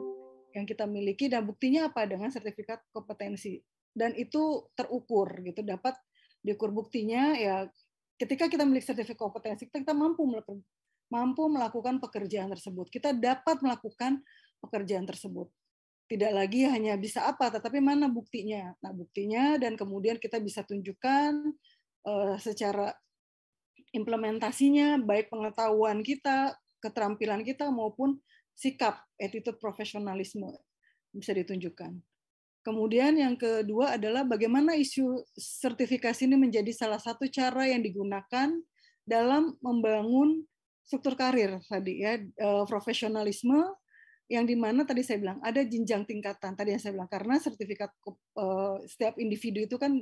yang kita miliki, dan buktinya apa? Dengan sertifikat kompetensi. dan itu terukur gitu, dapat diukur. Buktinya ya ketika kita memiliki sertifikat kompetensi, kita mampu melakukan pekerjaan tersebut. Kita dapat melakukan pekerjaan tersebut. Tidak lagi hanya bisa apa, tetapi mana buktinya. Nah, buktinya dan kemudian kita bisa tunjukkan secara implementasinya, baik pengetahuan kita, keterampilan kita, maupun sikap, attitude profesionalisme bisa ditunjukkan. Kemudian yang kedua adalah bagaimana isu sertifikasi ini menjadi salah satu cara yang digunakan dalam membangun struktur karir tadi ya, profesionalisme yang dimana tadi saya bilang ada jenjang tingkatan tadi yang saya bilang, karena sertifikat setiap individu itu kan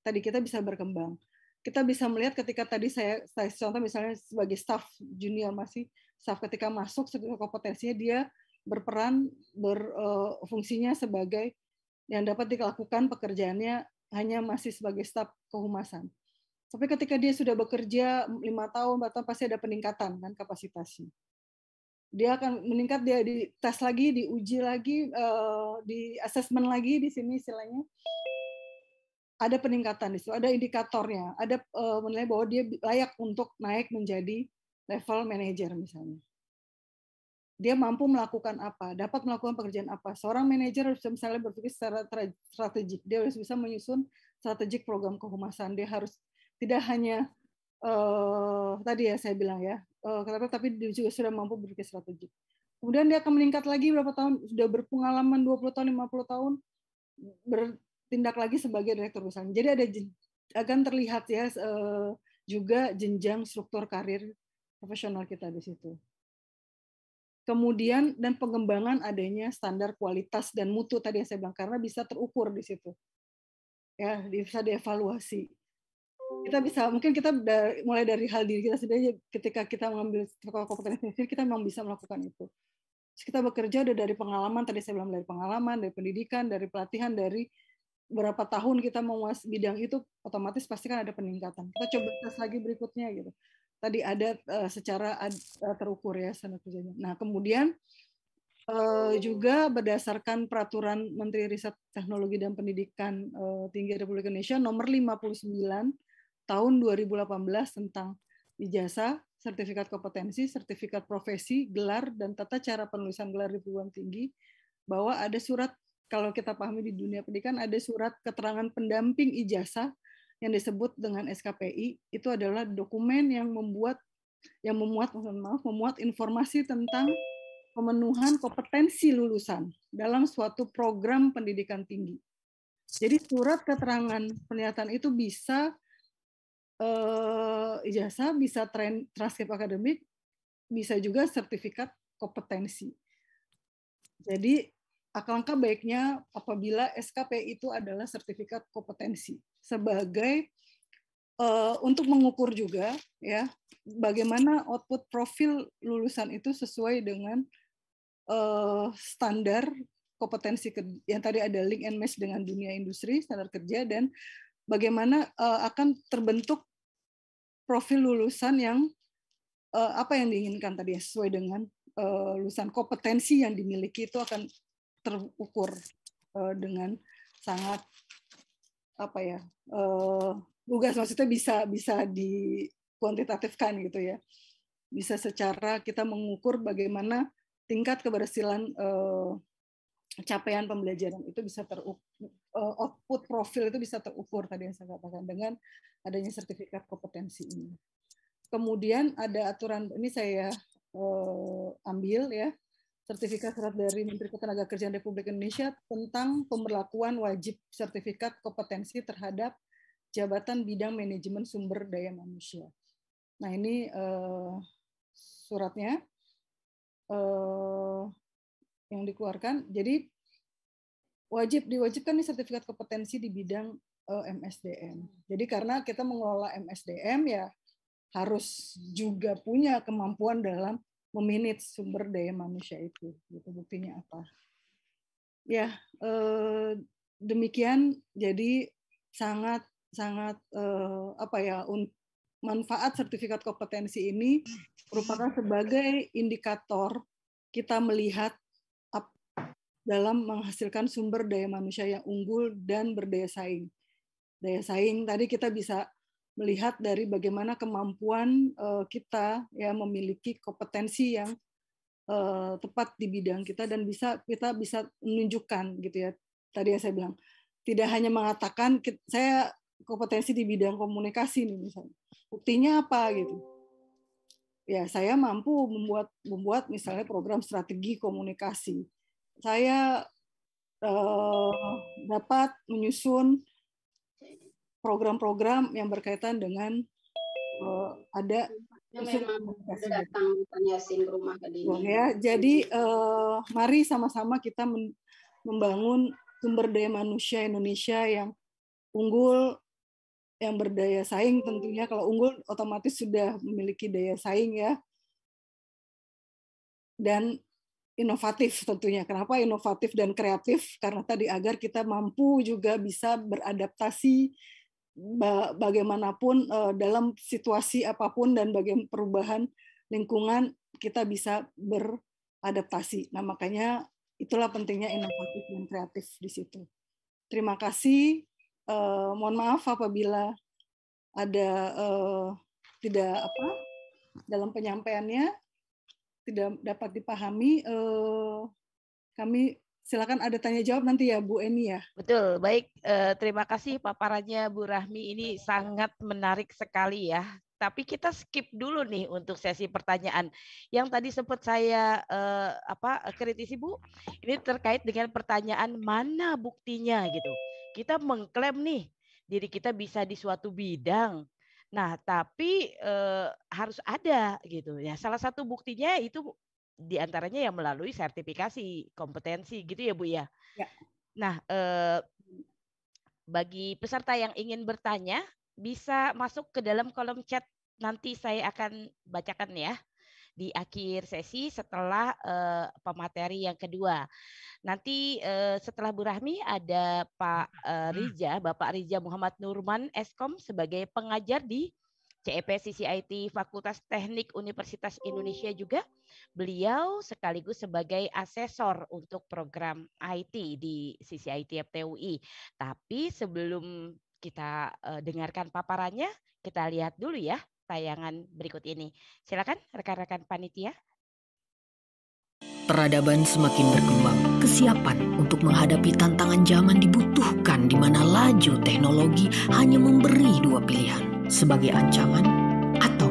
tadi kita bisa berkembang. Kita bisa melihat ketika tadi saya contoh misalnya sebagai staff junior masih staff, ketika masuk sertifikat kompetensinya dia berperan berfungsinya sebagai yang dapat dilakukan pekerjaannya hanya masih sebagai staf kehumasan. Tapi ketika dia sudah bekerja 5 tahun, pasti ada peningkatan kan kapasitasnya. Dia akan meningkat, dia dites lagi, diuji lagi, di assessment lagi di sini istilahnya. Ada peningkatan di situ, ada indikatornya, ada menilai bahwa dia layak untuk naik menjadi level manager misalnya. Dia mampu melakukan apa, dapat melakukan pekerjaan apa. Seorang manajer harus misalnya berpikir secara strategik, dia harus bisa menyusun strategik program kehumasan. Dia harus tidak hanya tadi ya saya bilang ya, tapi dia juga sudah mampu berpikir strategik. Kemudian dia akan meningkat lagi berapa tahun, sudah berpengalaman 20 tahun, 50 tahun, bertindak lagi sebagai direktur misalnya. Jadi ada akan terlihat ya juga jenjang struktur karir profesional kita di situ. Kemudian dan pengembangan adanya standar kualitas dan mutu tadi yang saya bilang, karena bisa terukur di situ. Ya, bisa dievaluasi. Kita bisa, mungkin kita mulai dari hal diri kita sendiri, ketika kita mengambil kompetensi kita memang bisa melakukan itu. Terus kita bekerja udah dari pengalaman, tadi saya bilang dari pengalaman, dari pendidikan, dari pelatihan, dari berapa tahun kita menguasai bidang itu, otomatis pasti kan ada peningkatan. Kita coba tes lagi berikutnya gitu. Tadi ada secara terukur ya standar kerjanya. Nah, kemudian juga berdasarkan peraturan Menteri Riset Teknologi dan Pendidikan Tinggi Republik Indonesia nomor 59 tahun 2018 tentang ijazah, sertifikat kompetensi, sertifikat profesi, gelar, dan tata cara penulisan gelar di perguruan tinggi, bahwa ada surat, kalau kita pahami di dunia pendidikan, ada surat keterangan pendamping ijazah yang disebut dengan SKPI. Itu adalah dokumen yang memuat informasi tentang pemenuhan kompetensi lulusan dalam suatu program pendidikan tinggi. Jadi surat keterangan pernyataan itu bisa ijazah, bisa transkrip akademik, bisa juga sertifikat kompetensi. Jadi alangkah baiknya apabila SKPI itu adalah sertifikat kompetensi sebagai untuk mengukur juga ya bagaimana output profil lulusan itu sesuai dengan standar kompetensi yang tadi ada link and match dengan dunia industri, standar kerja, dan bagaimana akan terbentuk profil lulusan yang apa yang diinginkan tadi sesuai dengan lulusan. Kompetensi yang dimiliki itu akan terukur dengan sangat apa ya lugas, maksudnya bisa dikuantitatifkan gitu ya, bisa secara kita mengukur bagaimana tingkat keberhasilan capaian pembelajaran itu bisa output profil itu bisa terukur tadi yang saya katakan dengan adanya sertifikat kompetensi ini. Kemudian ada aturan ini saya ambil ya, sertifikat surat dari Menteri Ketenagakerjaan Republik Indonesia tentang pemberlakuan wajib sertifikat kompetensi terhadap jabatan bidang manajemen sumber daya manusia. Nah ini suratnya yang dikeluarkan. Jadi diwajibkan nih sertifikat kompetensi di bidang MSDM. Jadi karena kita mengelola MSDM ya harus juga punya kemampuan dalam memanage sumber daya manusia itu. Gitu, buktinya apa? Ya demikian. Jadi sangat apa ya, manfaat sertifikat kompetensi ini merupakan sebagai indikator kita melihat dalam menghasilkan sumber daya manusia yang unggul dan berdaya saing. Daya saing tadi kita bisa melihat dari bagaimana kemampuan kita ya memiliki kompetensi yang tepat di bidang kita dan kita bisa menunjukkan gitu ya. Tadi yang saya bilang tidak hanya mengatakan saya kompetensi di bidang komunikasi nih misalnya. Buktinya apa gitu? Ya, saya mampu membuat misalnya program strategi komunikasi. Saya dapat menyusun program-program yang berkaitan dengan ada datang Yasin ke rumah tadi. Ya, jadi mari sama-sama kita membangun sumber daya manusia Indonesia yang unggul, yang berdaya saing tentunya. Kalau unggul otomatis sudah memiliki daya saing ya. Dan inovatif tentunya. Kenapa inovatif dan kreatif? Karena tadi agar kita mampu juga bisa beradaptasi bagaimanapun dalam situasi apapun dan bagaimana perubahan lingkungan kita bisa beradaptasi. Nah, makanya itulah pentingnya inovatif dan kreatif di situ. Terima kasih. Mohon maaf apabila ada tidak dalam penyampaiannya tidak dapat dipahami. Kami silakan ada tanya jawab nanti ya Bu Eni ya. Betul, baik. Terima kasih paparannya Bu Rahmi, ini sangat menarik sekali ya. Tapi kita skip dulu nih untuk sesi pertanyaan. Yang tadi sempat saya kritisi Bu, ini terkait dengan pertanyaan mana buktinya gitu. Kita mengklaim nih diri kita bisa di suatu bidang. Nah, tapi harus ada gitu ya. Salah satu buktinya itu diantaranya yang melalui sertifikasi kompetensi gitu ya Bu ya. Ya. Nah, bagi peserta yang ingin bertanya bisa masuk ke dalam kolom chat, nanti saya akan bacakan ya di akhir sesi setelah pemateri yang kedua. Nanti setelah Bu Rahmi ada Pak Rija, Bapak Rija Muhammad Nurman Eskom sebagai pengajar di CEP CCIT Fakultas Teknik Universitas Indonesia juga. Beliau sekaligus sebagai asesor untuk program IT di CCIT FTUI. Tapi sebelum kita dengarkan paparannya, kita lihat dulu ya tayangan berikut ini. Silakan rekan-rekan panitia. Peradaban semakin berkembang. Kesiapan untuk menghadapi tantangan zaman dibutuhkan di mana laju teknologi hanya memberi dua pilihan, sebagai ancaman atau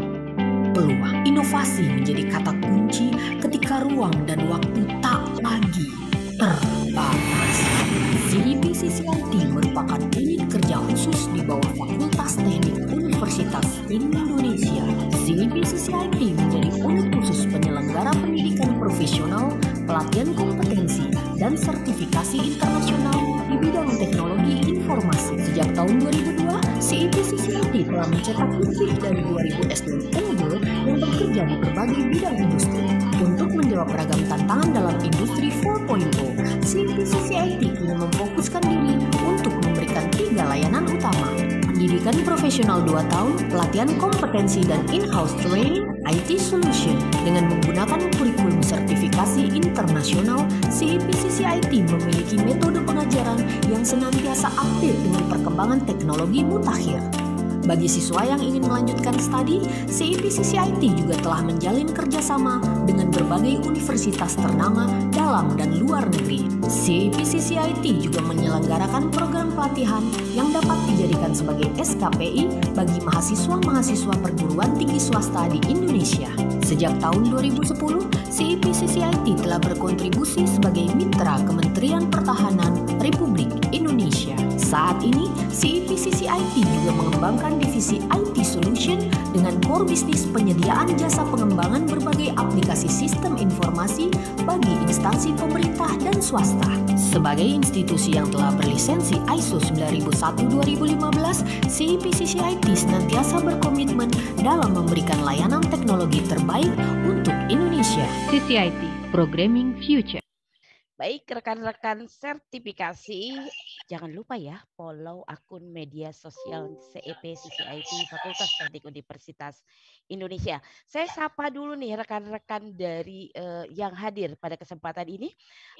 peluang. Inovasi menjadi kata kunci ketika ruang dan waktu tak lagi terbatas. CIP CCIT merupakan unit kerja khusus di bawah Fakultas Teknik Universitas Indonesia. CIP CCIT menjadi unit khusus penyelenggara pendidikan profesional, pelatihan kompetensi, dan sertifikasi internasional di bidang teknologi informasi. Sejak tahun 2002, CIP CCIT telah mencetak lebih dari 2.000 SDM unggul yang bekerja di berbagai bidang industri. Untuk menjawab beragam tantangan dalam industri 4.0, CIP CCIT kini memfokuskan diri untuk memberikan 3 layanan utama: pendidikan profesional 2 tahun, pelatihan kompetensi dan in-house training, IT solution. Dengan menggunakan kurikulum sertifikasi internasional, CIP CCIT memiliki metode pengajaran yang senantiasa update dengan perkembangan teknologi mutakhir. Bagi siswa yang ingin melanjutkan studi, CIP CCIT juga telah menjalin kerjasama dengan berbagai universitas ternama dalam dan luar negeri. CIP CCIT juga menyelenggarakan program pelatihan yang dapat dijadikan sebagai SKPI bagi mahasiswa-mahasiswa perguruan tinggi swasta di Indonesia. Sejak tahun 2010, CIP CCIT telah berkontribusi sebagai mitra Kementerian Pertahanan Republik Indonesia. Saat ini, CIP CCIT juga mengembangkan divisi IT Solution dengan core bisnis penyediaan jasa pengembangan berbagai aplikasi sistem informasi bagi instansi pemerintah dan swasta. Sebagai institusi yang telah berlisensi ISO 9001-2015, CIP CCIT senantiasa berkomitmen dalam memberikan layanan teknologi terbaik untuk Indonesia. CCIT, Programming Future. Baik, rekan-rekan sertifikasi, jangan lupa ya follow akun media sosial CEP CCIT Fakultas Teknik Universitas Indonesia. Saya sapa dulu nih rekan-rekan dari yang hadir pada kesempatan ini.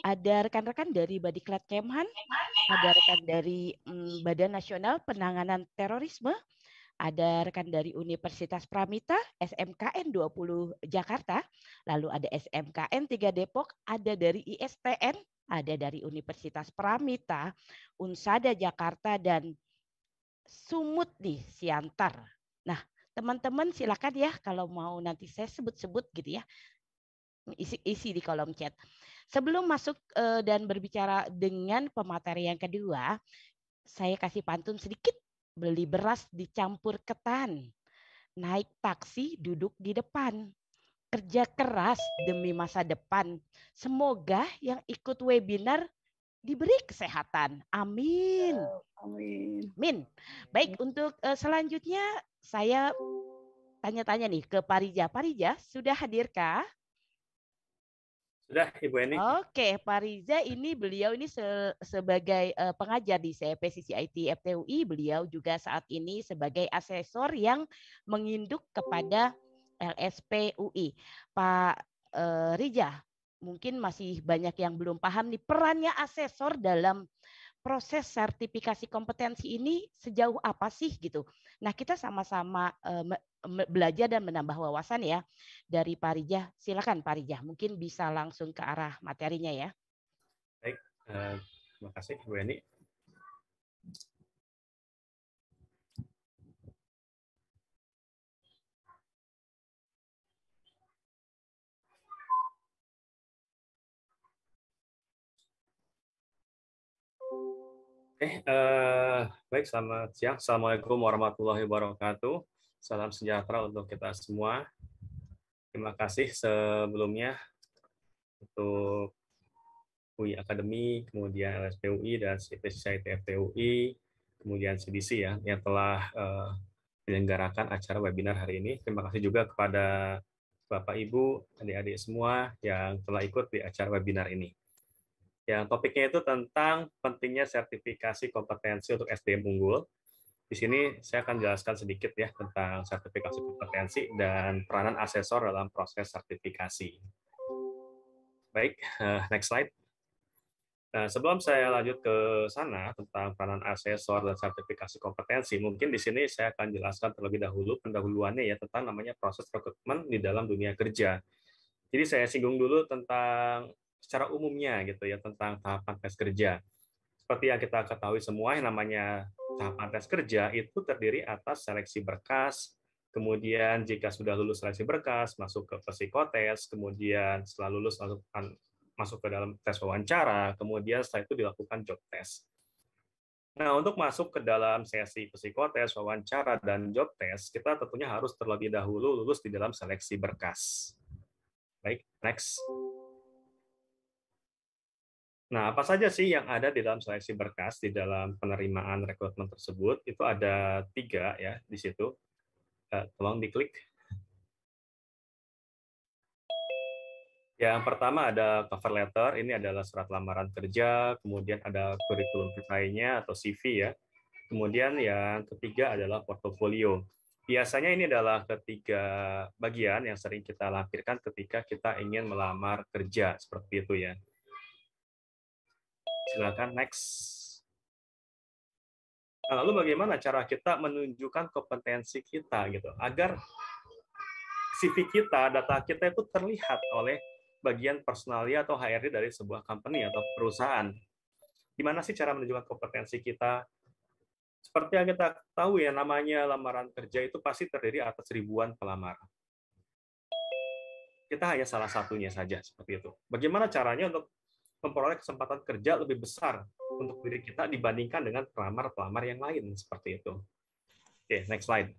Ada rekan-rekan dari Badiklat Kemhan, ada rekan dari Badan Nasional Penanganan Terorisme, ada rekan dari Universitas Pramita, SMKN 20 Jakarta, lalu ada SMKN 3 Depok, ada dari ISTN, ada dari Universitas Pramita, Unsada Jakarta, dan Sumut nih, Siantar. Nah, teman-teman silakan ya kalau mau nanti saya sebut-sebut gitu ya, isi di kolom chat. Sebelum masuk dan berbicara dengan pemateri yang kedua, saya kasih pantun sedikit. Beli beras dicampur ketan, naik taksi duduk di depan, kerja keras demi masa depan. Semoga yang ikut webinar diberi kesehatan. Amin. Amin. Amin. Baik, untuk selanjutnya saya tanya-tanya nih ke Parija. Parija, sudah hadirkah? Sudah, Ibu Eni. Oke, Pak Riza ini beliau ini sebagai pengajar di CEP CCIT FTUI, beliau juga saat ini sebagai asesor yang menginduk kepada LSP UI. Pak Riza, mungkin masih banyak yang belum paham nih perannya asesor dalam proses sertifikasi kompetensi ini sejauh apa sih gitu. Nah, kita sama-sama belajar dan menambah wawasan ya dari Pak Rijah. Silakan Pak Rijah, mungkin bisa langsung ke arah materinya ya. Baik, terima kasih Bu Eni. Baik, selamat siang. Assalamualaikum warahmatullahi wabarakatuh. Salam sejahtera untuk kita semua. Terima kasih sebelumnya untuk UI Academy, kemudian LSP UI dan CEP Society FTUI, kemudian CDC ya yang telah menyelenggarakan acara webinar hari ini. Terima kasih juga kepada Bapak Ibu, adik-adik semua yang telah ikut di acara webinar ini. Yang topiknya itu tentang pentingnya sertifikasi kompetensi untuk SDM unggul. Di sini saya akan jelaskan sedikit ya tentang sertifikasi kompetensi dan peranan asesor dalam proses sertifikasi. Baik, next slide. Nah, sebelum saya lanjut ke sana tentang peranan asesor dan sertifikasi kompetensi, mungkin di sini saya akan jelaskan terlebih dahulu pendahuluannya ya tentang namanya proses rekrutmen di dalam dunia kerja. Jadi saya singgung dulu tentang secara umumnya gitu ya tentang tahapan tes kerja. Seperti yang kita ketahui semua, yang namanya tahapan tes kerja itu terdiri atas seleksi berkas, kemudian jika sudah lulus seleksi berkas, masuk ke psikotes, kemudian setelah lulus masuk ke dalam tes wawancara, kemudian setelah itu dilakukan job test. Nah, untuk masuk ke dalam sesi psikotes, wawancara, dan job test, kita tentunya harus terlebih dahulu lulus di dalam seleksi berkas. Baik, next. Nah, apa saja sih yang ada di dalam seleksi berkas di dalam penerimaan rekrutmen tersebut? Itu ada 3 ya di situ. Tolong diklik. Yang pertama ada cover letter, ini adalah surat lamaran kerja, kemudian ada kurikulum lainnya atau CV ya. Kemudian yang ketiga adalah portofolio. Biasanya ini adalah ketiga bagian yang sering kita lampirkan ketika kita ingin melamar kerja, seperti itu ya. Silakan next. Nah, lalu bagaimana cara kita menunjukkan kompetensi kita gitu agar CV kita, data kita itu terlihat oleh bagian personalia atau HRD dari sebuah company atau perusahaan. Gimana sih cara menunjukkan kompetensi kita? Seperti yang kita tahu ya, namanya lamaran kerja itu pasti terdiri atas ribuan pelamar. Kita hanya salah satunya saja seperti itu. Bagaimana caranya untuk memperoleh kesempatan kerja lebih besar untuk diri kita dibandingkan dengan pelamar-pelamar yang lain seperti itu. Oke, next slide.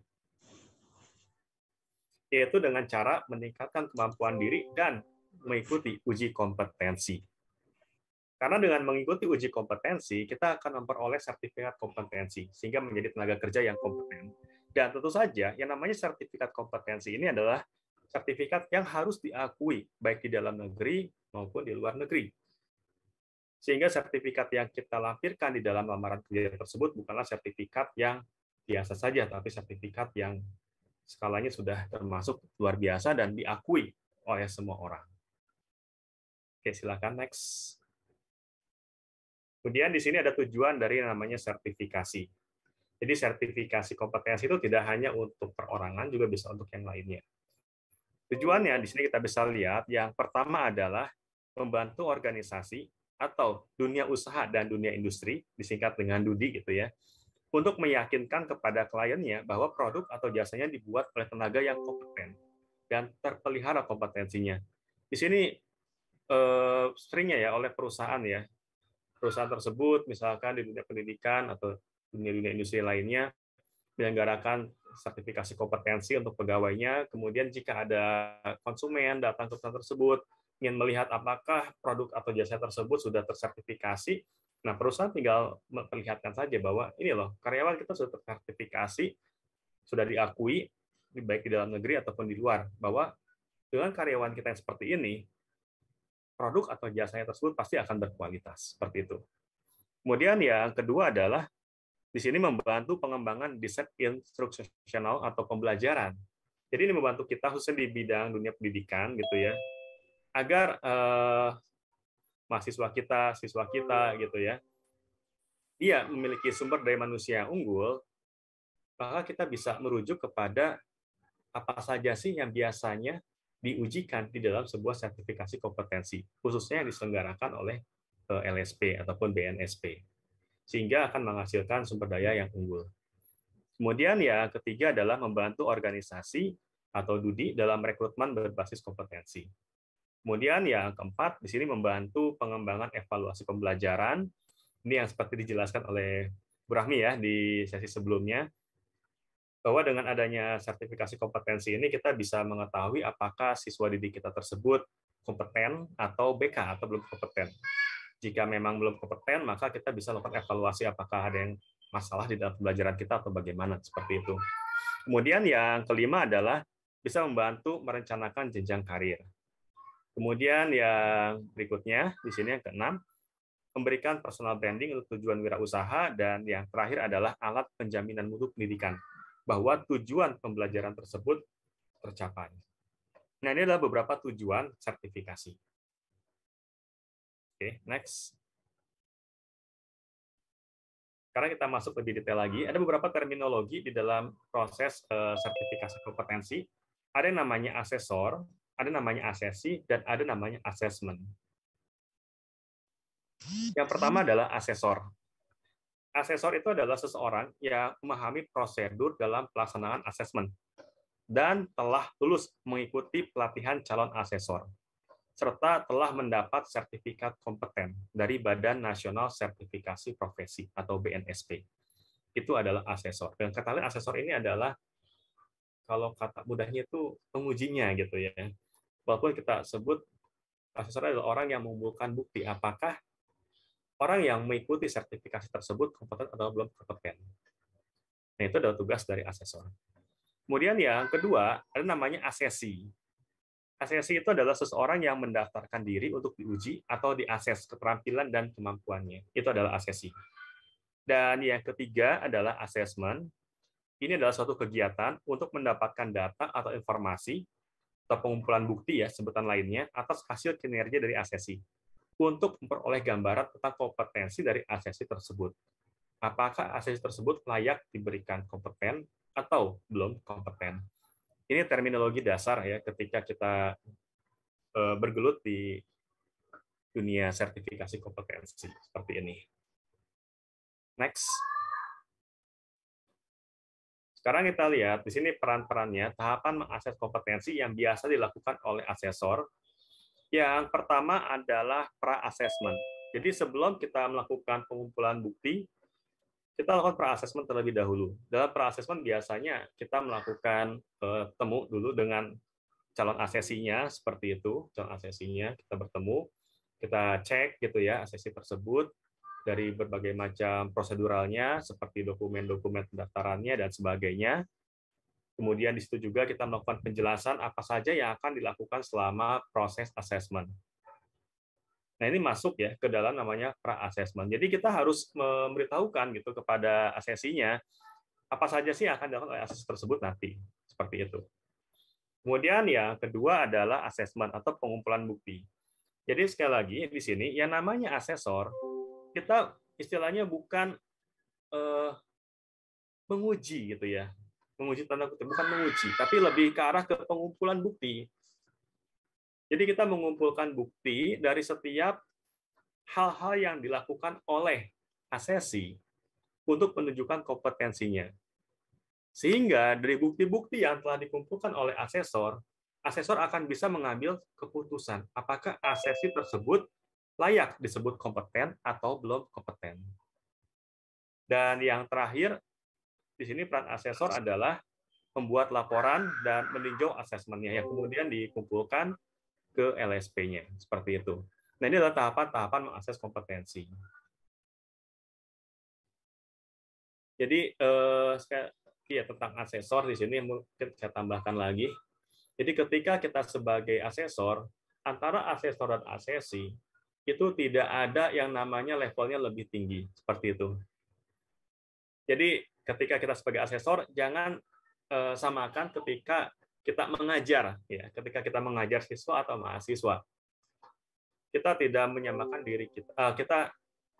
Yaitu dengan cara meningkatkan kemampuan diri dan mengikuti uji kompetensi. Karena dengan mengikuti uji kompetensi, kita akan memperoleh sertifikat kompetensi sehingga menjadi tenaga kerja yang kompeten. Dan tentu saja yang namanya sertifikat kompetensi ini adalah sertifikat yang harus diakui baik di dalam negeri maupun di luar negeri. Sehingga sertifikat yang kita lampirkan di dalam lamaran kerja tersebut bukanlah sertifikat yang biasa saja, tapi sertifikat yang skalanya sudah termasuk luar biasa dan diakui oleh semua orang. Oke, silakan next. Kemudian di sini ada tujuan dari namanya sertifikasi. Jadi sertifikasi kompetensi itu tidak hanya untuk perorangan, juga bisa untuk yang lainnya. Tujuannya di sini kita bisa lihat yang pertama adalah membantu organisasi atau dunia usaha dan dunia industri, disingkat dengan DUDI gitu ya, untuk meyakinkan kepada kliennya bahwa produk atau jasanya dibuat oleh tenaga yang kompeten dan terpelihara kompetensinya. Di sini seringnya ya oleh perusahaan ya, perusahaan tersebut misalkan di dunia pendidikan atau dunia industri lainnya menyelenggarakan sertifikasi kompetensi untuk pegawainya, kemudian jika ada konsumen datang ke perusahaan tersebut ingin melihat apakah produk atau jasa tersebut sudah tersertifikasi, nah perusahaan tinggal memperlihatkan saja bahwa ini loh, karyawan kita sudah tersertifikasi, sudah diakui baik di dalam negeri ataupun di luar, bahwa dengan karyawan kita yang seperti ini, produk atau jasanya tersebut pasti akan berkualitas, seperti itu. Kemudian yang kedua adalah di sini membantu pengembangan desain instruksional atau pembelajaran. Jadi ini membantu kita khususnya di bidang dunia pendidikan gitu ya, agar mahasiswa kita, siswa kita gitu ya, dia memiliki sumber daya manusia yang unggul, maka kita bisa merujuk kepada apa saja sih yang biasanya diujikan di dalam sebuah sertifikasi kompetensi, khususnya yang diselenggarakan oleh LSP ataupun BNSP. Sehingga akan menghasilkan sumber daya yang unggul. Kemudian yang ketiga adalah membantu organisasi atau DUDI dalam rekrutmen berbasis kompetensi. Kemudian yang keempat, di sini membantu pengembangan evaluasi pembelajaran. Ini yang seperti dijelaskan oleh Bu Rahmi ya di sesi sebelumnya, bahwa dengan adanya sertifikasi kompetensi ini kita bisa mengetahui apakah siswa didik kita tersebut kompeten atau BK atau belum kompeten. Jika memang belum kompeten, maka kita bisa lakukan evaluasi apakah ada yang masalah di dalam pembelajaran kita atau bagaimana, seperti itu. Kemudian yang kelima adalah bisa membantu merencanakan jenjang karir. Kemudian yang berikutnya, di sini yang keenam, memberikan personal branding untuk tujuan wirausaha, dan yang terakhir adalah alat penjaminan mutu pendidikan, bahwa tujuan pembelajaran tersebut tercapai. Nah, ini adalah beberapa tujuan sertifikasi. Oke, next. Sekarang kita masuk lebih detail lagi. Ada beberapa terminologi di dalam proses sertifikasi kompetensi. Ada yang namanya asesor, ada namanya asesi, dan ada namanya assessment. Yang pertama adalah asesor. Asesor itu adalah seseorang yang memahami prosedur dalam pelaksanaan asesmen dan telah lulus mengikuti pelatihan calon asesor, serta telah mendapat sertifikat kompeten dari Badan Nasional Sertifikasi Profesi atau BNSP. Itu adalah asesor. Dan kata lain asesor ini adalah, kalau kata mudahnya itu pengujinya gitu ya. Walaupun kita sebut asesor adalah orang yang mengumpulkan bukti apakah orang yang mengikuti sertifikasi tersebut kompeten atau belum kompeten. Nah, itu adalah tugas dari asesor. Kemudian yang kedua, ada namanya asesi. Asesi itu adalah seseorang yang mendaftarkan diri untuk diuji atau diakses keterampilan dan kemampuannya. Itu adalah asesi. Dan yang ketiga adalah assessment. Ini adalah suatu kegiatan untuk mendapatkan data atau informasi atau pengumpulan bukti ya, sebutan lainnya, atas hasil kinerja dari asesi untuk memperoleh gambaran tentang kompetensi dari asesi tersebut. Apakah asesi tersebut layak diberikan kompeten atau belum kompeten. Ini terminologi dasar ya ketika kita bergelut di dunia sertifikasi kompetensi seperti ini. Next. Sekarang kita lihat di sini peran-perannya, tahapan mengakses kompetensi yang biasa dilakukan oleh asesor. Yang pertama adalah pra-assessment. Jadi sebelum kita melakukan pengumpulan bukti, kita lakukan pra-assessment terlebih dahulu. Dalam pra-assessment biasanya kita melakukan temu dulu dengan calon asesinya, seperti itu. Calon asesinya kita bertemu, kita cek gitu ya asesi tersebut dari berbagai macam proseduralnya, seperti dokumen-dokumen pendaftarannya dan sebagainya. Kemudian di situ juga kita melakukan penjelasan apa saja yang akan dilakukan selama proses assessment. Nah, ini masuk ya ke dalam namanya pra-assessment. Jadi kita harus memberitahukan gitu kepada asesinya apa saja sih yang akan dilakukan oleh asesi tersebut nanti. Seperti seperti itu. Kemudian yang kedua adalah asesmen atau pengumpulan bukti. Jadi sekali lagi di sini yang namanya asesor, kita istilahnya bukan menguji gitu ya. Menguji tanda kutip, bukan menguji, tapi lebih ke arah ke pengumpulan bukti. Jadi kita mengumpulkan bukti dari setiap hal-hal yang dilakukan oleh asesi untuk menunjukkan kompetensinya. Sehingga dari bukti-bukti yang telah dikumpulkan oleh asesor akan bisa mengambil keputusan apakah asesi tersebut layak disebut kompeten atau belum kompeten. Dan yang terakhir, di sini peran asesor adalah membuat laporan dan meninjau asesmennya yang kemudian dikumpulkan ke LSP-nya, seperti itu. Nah, ini adalah tahapan-tahapan mengakses kompetensi. Jadi, ya, tentang asesor di sini mungkin saya tambahkan lagi. Jadi ketika kita sebagai asesor, antara asesor dan asesi, itu tidak ada yang namanya levelnya lebih tinggi, seperti itu. Jadi ketika kita sebagai asesor, jangan samakan ketika kita mengajar, ya, ketika kita mengajar siswa atau mahasiswa. Kita tidak menyamakan diri kita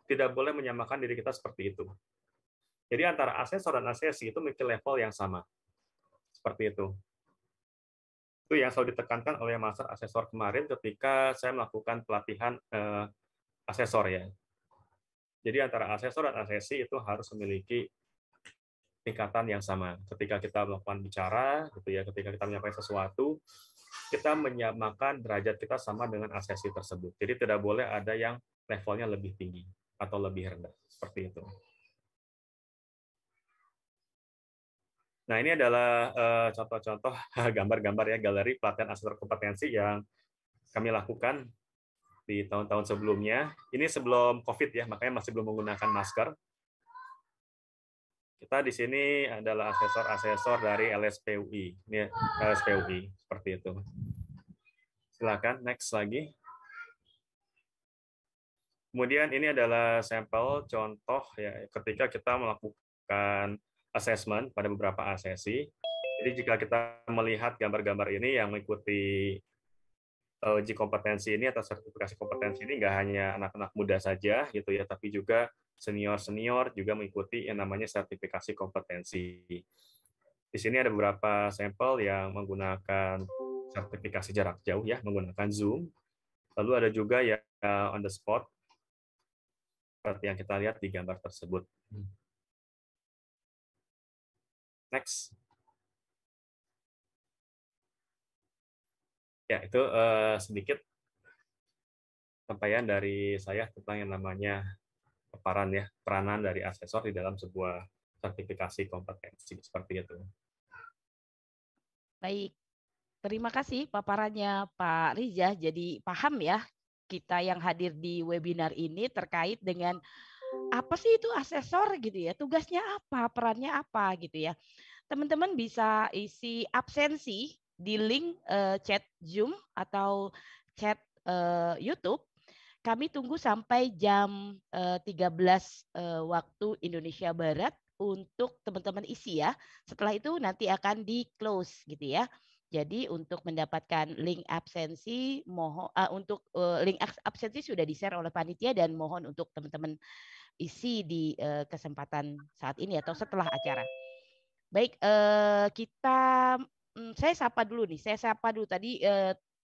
tidak boleh menyamakan diri kita seperti itu. Jadi antara asesor dan asesi itu memiliki level yang sama. Seperti itu. Itu yang selalu ditekankan oleh Master Asesor kemarin ketika saya melakukan pelatihan asesor ya. Jadi antara asesor dan asesi itu harus memiliki tingkatan yang sama. Ketika kita melakukan bicara, gitu ya, ketika kita menyampaikan sesuatu, kita menyamakan derajat kita sama dengan asesi tersebut. Jadi tidak boleh ada yang levelnya lebih tinggi atau lebih rendah. Seperti itu. Nah, ini adalah contoh-contoh gambar-gambar ya, galeri pelatihan asesor kompetensi yang kami lakukan di tahun-tahun sebelumnya. Ini sebelum COVID ya, makanya masih belum menggunakan masker. Kita di sini adalah asesor-asesor dari LSPUI. Ini LSPUI, seperti itu. Silakan, next lagi. Kemudian ini adalah sampel contoh ya, ketika kita melakukan assessment pada beberapa asesi. Jadi jika kita melihat gambar-gambar ini yang mengikuti uji kompetensi ini atau sertifikasi kompetensi ini nggak hanya anak-anak muda saja gitu ya, tapi juga senior-senior juga mengikuti yang namanya sertifikasi kompetensi. Di sini ada beberapa sampel yang menggunakan sertifikasi jarak jauh ya, menggunakan Zoom. Lalu ada juga yang on the spot seperti yang kita lihat di gambar tersebut. Next. Ya, itu sedikit sampaian dari saya tentang yang namanya peranan dari asesor di dalam sebuah sertifikasi kompetensi, seperti itu. Baik, terima kasih paparannya Pak Riza. Jadi paham ya kita yang hadir di webinar ini terkait dengan apa sih itu asesor gitu ya, tugasnya apa, perannya apa gitu ya. Teman-teman bisa isi absensi di link chat Zoom atau chat YouTube. Kami tunggu sampai jam 13 waktu Indonesia Barat untuk teman-teman isi ya. Setelah itu nanti akan di-close gitu ya. Jadi untuk mendapatkan link absensi, mohon untuk link absensi sudah di-share oleh panitia dan mohon untuk teman-teman isi di kesempatan saat ini atau setelah acara. Baik, saya sapa dulu nih. Saya sapa dulu tadi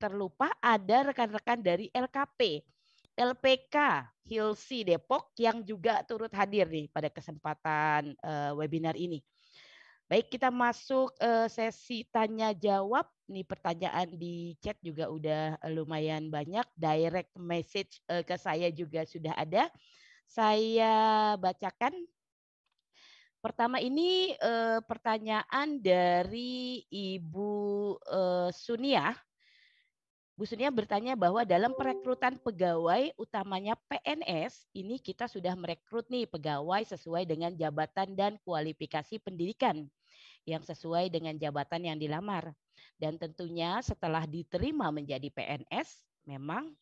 terlupa ada rekan-rekan dari LKP, LPK Hilsi Depok yang juga turut hadir nih pada kesempatan webinar ini. Baik, kita masuk sesi tanya jawab. Nih pertanyaan di chat juga udah lumayan banyak. Direct message ke saya juga sudah ada. Saya bacakan. Pertama ini pertanyaan dari Ibu Sunia. Bu Sunia bertanya bahwa dalam perekrutan pegawai utamanya PNS, ini kita sudah merekrut nih pegawai sesuai dengan jabatan dan kualifikasi pendidikan yang sesuai dengan jabatan yang dilamar. Dan tentunya setelah diterima menjadi PNS, memang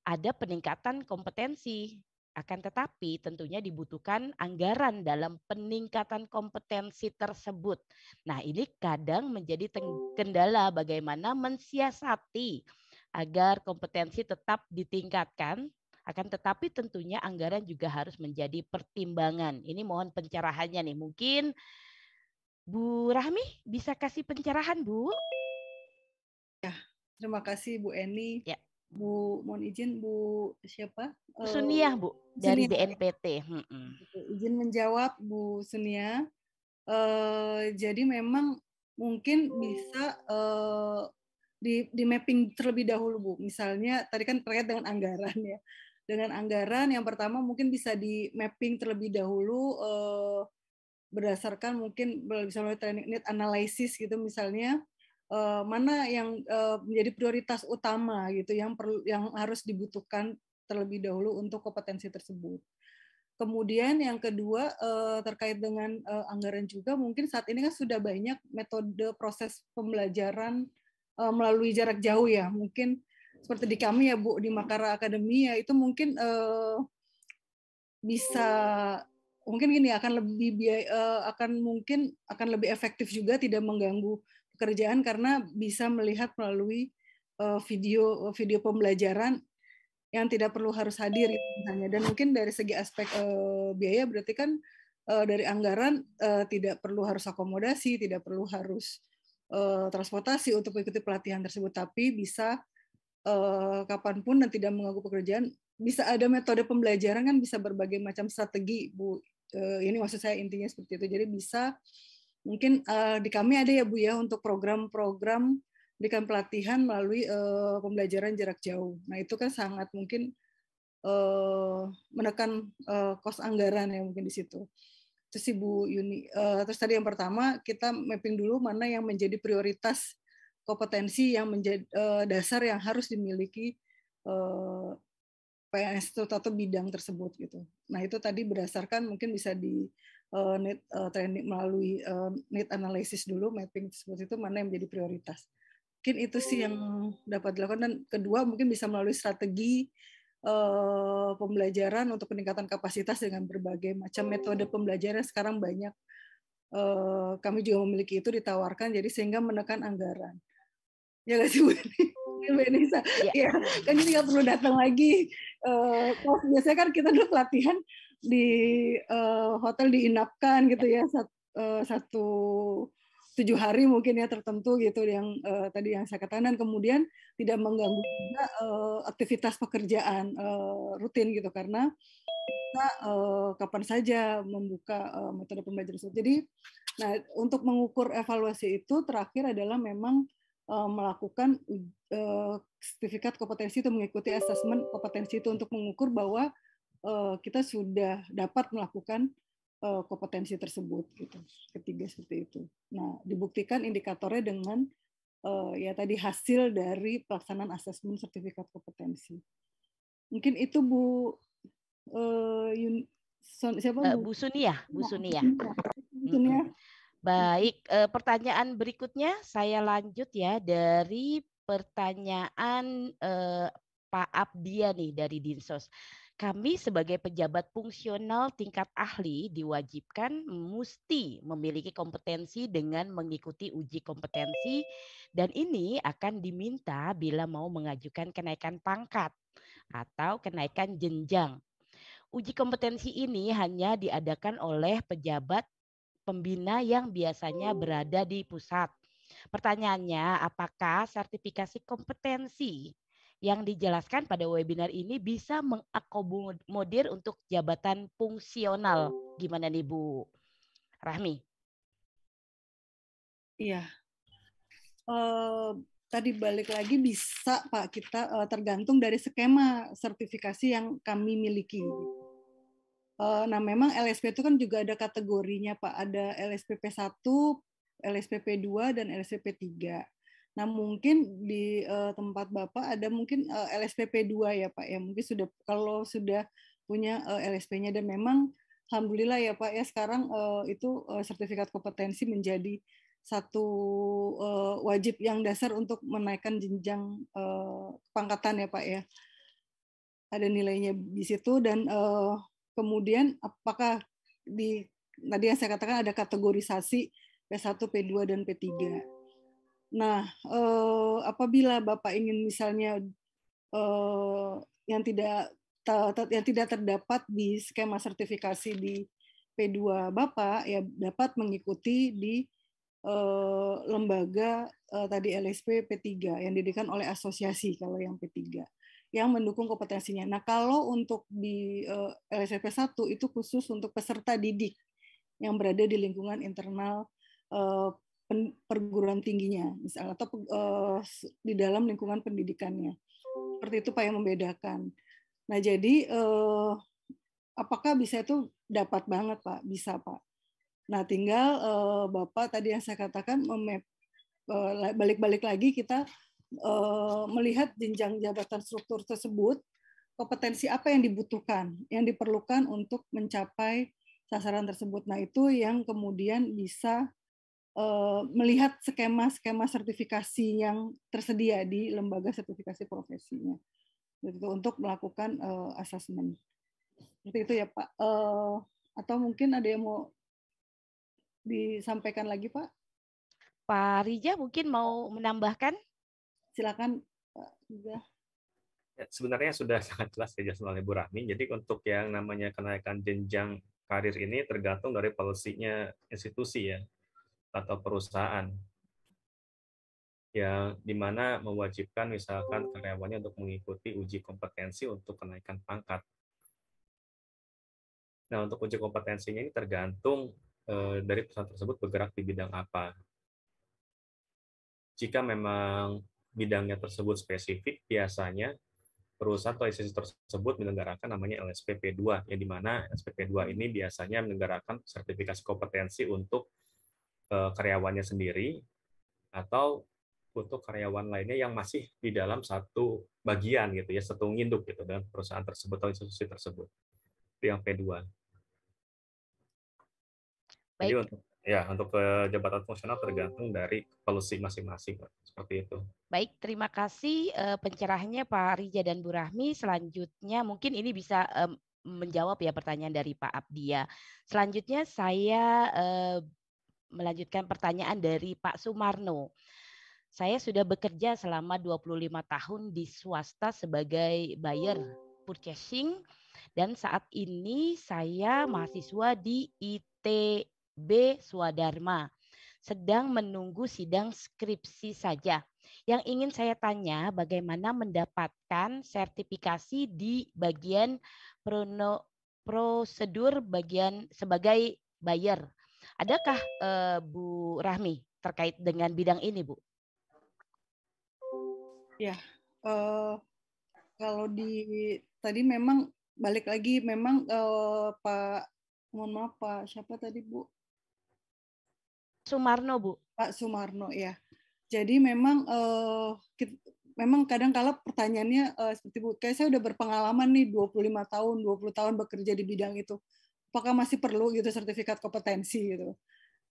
ada peningkatan kompetensi. Akan tetapi tentunya dibutuhkan anggaran dalam peningkatan kompetensi tersebut. Nah, ini kadang menjadi kendala bagaimana mensiasati agar kompetensi tetap ditingkatkan. Akan tetapi tentunya anggaran juga harus menjadi pertimbangan. Ini mohon pencerahannya nih. Mungkin Bu Rahmi bisa kasih pencerahan, Bu? Ya, terima kasih Bu Eni. Ya. Bu, mohon izin Bu siapa? Bu Suniah, Bu, dari Sunia. BNPT. Izin menjawab Bu Sunia. Jadi memang mungkin bisa di mapping terlebih dahulu, Bu. Misalnya tadi kan terkait dengan anggaran ya. Dengan anggaran yang pertama mungkin bisa di mapping terlebih dahulu berdasarkan mungkin bisa melalui training need analysis gitu misalnya mana yang menjadi prioritas utama gitu yang harus dibutuhkan terlebih dahulu untuk kompetensi tersebut. Kemudian yang kedua terkait dengan anggaran juga mungkin saat ini kan sudah banyak metode proses pembelajaran melalui jarak jauh ya. Mungkin seperti di kami ya Bu di Makara Academy ya itu mungkin bisa mungkin gini akan lebih efektif juga tidak mengganggu pekerjaan karena bisa melihat melalui video pembelajaran yang tidak perlu harus hadir misalnya. Dan mungkin dari segi aspek biaya berarti kan dari anggaran tidak perlu harus akomodasi, tidak perlu harus transportasi untuk mengikuti pelatihan tersebut, tapi bisa kapanpun dan tidak mengganggu pekerjaan. Bisa ada metode pembelajaran kan bisa berbagai macam strategi, Bu. Ini maksud saya intinya seperti itu. Jadi bisa mungkin di kami ada ya Bu ya untuk program-program berikan pelatihan melalui pembelajaran jarak jauh. Nah itu kan sangat mungkin menekan kos anggaran ya mungkin di situ. Terus Ibu Yuni, terus tadi yang pertama kita mapping dulu mana yang menjadi prioritas kompetensi yang menjadi dasar yang harus dimiliki PNS atau bidang tersebut gitu. Nah itu tadi berdasarkan mungkin bisa di need training melalui need analysis dulu mapping tersebut itu mana yang menjadi prioritas. Mungkin itu sih yang dapat dilakukan. Dan kedua mungkin bisa melalui strategi pembelajaran untuk peningkatan kapasitas dengan berbagai macam metode pembelajaran sekarang banyak. Kami juga memiliki itu ditawarkan jadi sehingga menekan anggaran. Ya nggak sih Bu Nisa? Ya kan jadi nggak perlu datang lagi. Biasanya kan kita dulu pelatihan di hotel diinapkan gitu ya 7 hari mungkin ya tertentu gitu yang tadi yang saya katakan dan kemudian tidak mengganggu juga aktivitas pekerjaan rutin gitu karena kita kapan saja membuka metode pembelajaran tersebut. Jadi nah untuk mengukur evaluasi itu terakhir adalah memang melakukan sertifikat kompetensi itu mengikuti asesmen kompetensi itu untuk mengukur bahwa kita sudah dapat melakukan kompetensi tersebut gitu. Ketiga seperti itu. Nah, dibuktikan indikatornya dengan ya tadi hasil dari pelaksanaan asesmen sertifikat kompetensi. Mungkin itu Bu siapa Bu Sunia, Bu Sunia. Bu Sunia. Baik, pertanyaan berikutnya saya lanjut ya dari pertanyaan Pak Abdia nih dari Dinsos. Kami sebagai pejabat fungsional tingkat ahli diwajibkan mesti memiliki kompetensi dengan mengikuti uji kompetensi dan ini akan diminta bila mau mengajukan kenaikan pangkat atau kenaikan jenjang. Uji kompetensi ini hanya diadakan oleh pejabat pembina yang biasanya berada di pusat. Pertanyaannya, apakah sertifikasi kompetensi yang dijelaskan pada webinar ini bisa mengakomodir untuk jabatan fungsional? Gimana nih Bu Rahmi? Iya. Tadi balik lagi bisa Pak kita tergantung dari skema sertifikasi yang kami miliki. Nah memang LSP itu kan juga ada kategorinya Pak. Ada LSPP 1, LSPP 2, dan LSPP 3. Nah mungkin di tempat Bapak ada mungkin LSPP 2 ya Pak ya. Mungkin sudah kalau sudah punya LSP-nya dan memang alhamdulillah ya Pak ya sekarang itu sertifikat kompetensi menjadi satu wajib yang dasar untuk menaikkan jenjang pangkatan ya Pak ya. ada nilainya di situ, dan kemudian apakah tadi yang saya katakan ada kategorisasi P1, P2 dan P3. Nah, apabila Bapak ingin misalnya yang tidak terdapat di skema sertifikasi di P2 Bapak, ya dapat mengikuti di lembaga tadi LSP P3 yang didirikan oleh asosiasi kalau yang P3 yang mendukung kompetensinya. Nah, kalau untuk di LSP P1 itu khusus untuk peserta didik yang berada di lingkungan internal perguruan tingginya, misalnya, atau di dalam lingkungan pendidikannya. Seperti itu Pak yang membedakan. Nah, jadi apakah bisa itu dapat banget Pak? Bisa Pak. Nah, tinggal Bapak tadi yang saya katakan balik-balik lagi kita melihat jenjang jabatan struktur tersebut, kompetensi apa yang dibutuhkan, yang diperlukan untuk mencapai sasaran tersebut. Nah, itu yang kemudian bisa melihat skema-skema sertifikasi yang tersedia di lembaga sertifikasi profesinya, gitu, untuk melakukan asesmen. Seperti itu ya Pak. Atau mungkin ada yang mau disampaikan lagi Pak? Pak Rija mungkin mau menambahkan? Silakan Pak Rija. Ya, sebenarnya sudah sangat jelas dijelaskan oleh Bu Rahmi. Jadi untuk yang namanya kenaikan jenjang karir ini tergantung dari polisinya institusi ya, atau perusahaan, yang dimana mewajibkan misalkan karyawannya untuk mengikuti uji kompetensi untuk kenaikan pangkat. Nah, untuk uji kompetensinya ini tergantung dari perusahaan tersebut bergerak di bidang apa. Jika memang bidangnya tersebut spesifik, biasanya perusahaan atau institusi tersebut menyelenggarakan namanya LSPP2, yang dimana LSPP2 ini biasanya menyelenggarakan sertifikasi kompetensi untuk karyawannya sendiri atau untuk karyawan lainnya yang masih di dalam satu bagian gitu ya, satu nginduk gitu dengan perusahaan tersebut atau institusi tersebut. Itu yang P2. Jadi untuk jabatan fungsional tergantung dari policy masing-masing, seperti itu. Baik, terima kasih pencerahannya Pak Rija dan Bu Rahmi. Selanjutnya mungkin ini bisa menjawab ya pertanyaan dari Pak Abdia. Selanjutnya saya melanjutkan pertanyaan dari Pak Sumarno. Saya sudah bekerja selama 25 tahun di swasta sebagai buyer purchasing, dan saat ini saya mahasiswa di ITB Swadharma, sedang menunggu sidang skripsi saja. Yang ingin saya tanya, bagaimana mendapatkan sertifikasi di bagian prosedur bagian sebagai buyer? Adakah Bu Rahmi terkait dengan bidang ini, Bu? Ya, kalau tadi memang balik lagi memang Pak, mohon maaf Pak, siapa tadi Bu? Sumarno Bu. Pak Sumarno ya. Jadi memang memang kadang-kala pertanyaannya seperti Bu, kayak saya udah berpengalaman nih 25 tahun, 20 tahun bekerja di bidang itu. Apakah masih perlu gitu sertifikat kompetensi gitu?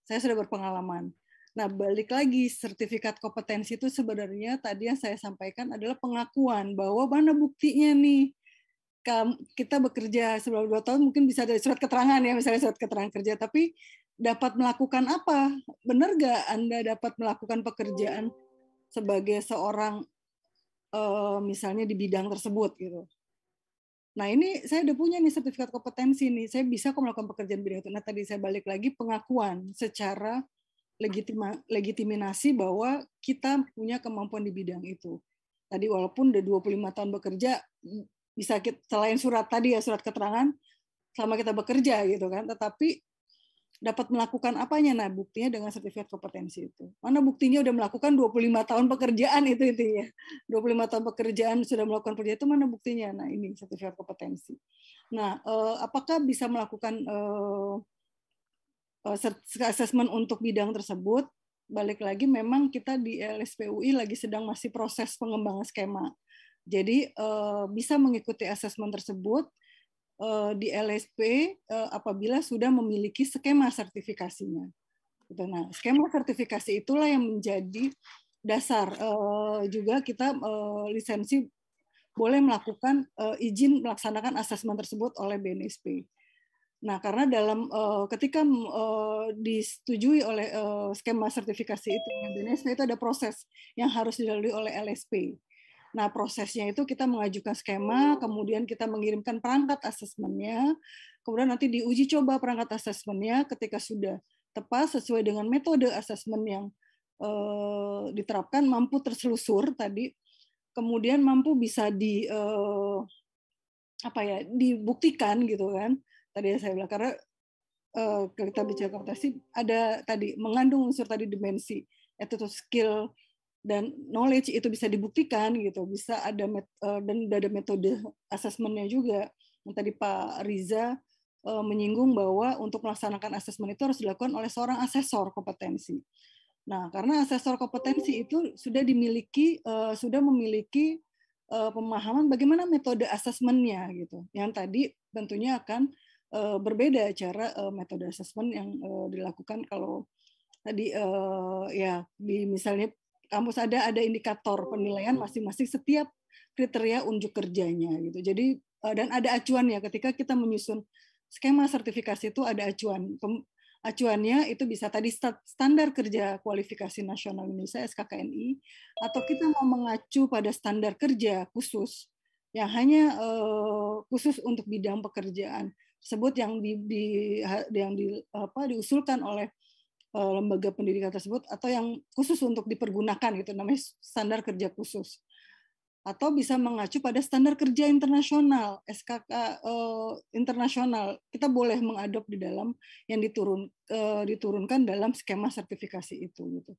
Saya sudah berpengalaman. Nah, balik lagi, sertifikat kompetensi itu sebenarnya tadi yang saya sampaikan adalah pengakuan bahwa mana buktinya nih, kita bekerja selama 2 tahun mungkin bisa dari surat keterangan ya, misalnya surat keterangan kerja, tapi dapat melakukan apa? Benar nggak Anda dapat melakukan pekerjaan sebagai seorang misalnya di bidang tersebut gitu. Nah, ini saya udah punya nih sertifikat kompetensi nih, saya bisa kok melakukan pekerjaan bidang itu. Nah, tadi saya balik lagi pengakuan secara legitimasi bahwa kita punya kemampuan di bidang itu. Tadi walaupun udah 25 tahun bekerja, bisa kita, selain surat tadi ya, surat keterangan selama kita bekerja gitu kan, tetapi dapat melakukan apanya? Nah, buktinya dengan sertifikat kompetensi itu. Mana buktinya udah melakukan 25 tahun pekerjaan itu intinya. 25 tahun pekerjaan sudah melakukan pekerjaan itu, mana buktinya? Nah, ini sertifikat kompetensi. Nah, apakah bisa melakukan assessment untuk bidang tersebut? Balik lagi, memang kita di LSPUI lagi sedang masih proses pengembangan skema. Jadi bisa mengikuti assessment tersebut di LSP apabila sudah memiliki skema sertifikasinya. Nah, skema sertifikasi itulah yang menjadi dasar juga kita lisensi boleh melakukan izin melaksanakan asesmen tersebut oleh BNSP. Nah, karena dalam ketika disetujui oleh skema sertifikasi itu BNSP, itu ada proses yang harus dilalui oleh LSP. Nah, prosesnya itu kita mengajukan skema, kemudian kita mengirimkan perangkat asesmennya, kemudian nanti diuji coba perangkat asesmennya. Ketika sudah tepat sesuai dengan metode asesmen yang diterapkan, mampu terselusur tadi, kemudian mampu bisa dibuktikan gitu kan. Tadi saya bilang, karena kita bicara kompetensi ada tadi mengandung unsur tadi dimensi, attitude, skill, dan knowledge itu bisa dibuktikan gitu, bisa ada dan ada metode asesmennya juga. Yang tadi Pak Riza menyinggung bahwa untuk melaksanakan asesmen itu harus dilakukan oleh seorang asesor kompetensi. Nah, karena asesor kompetensi itu sudah memiliki pemahaman bagaimana metode asesmennya gitu. Yang tadi tentunya akan berbeda cara metode asesmen yang dilakukan kalau tadi di misalnya kampus ada indikator penilaian masing-masing setiap kriteria unjuk kerjanya gitu. Jadi dan ada acuannya ketika kita menyusun skema sertifikasi itu ada acuan. Acuannya itu bisa tadi standar kerja kualifikasi nasional Indonesia SKKNI, atau kita mau mengacu pada standar kerja khusus yang hanya khusus untuk bidang pekerjaan tersebut yang diusulkan oleh lembaga pendidikan tersebut, atau yang khusus untuk dipergunakan gitu, namanya standar kerja khusus. Atau bisa mengacu pada standar kerja internasional, SKK internasional. Kita boleh mengadop di dalam yang diturunkan dalam skema sertifikasi itu gitu.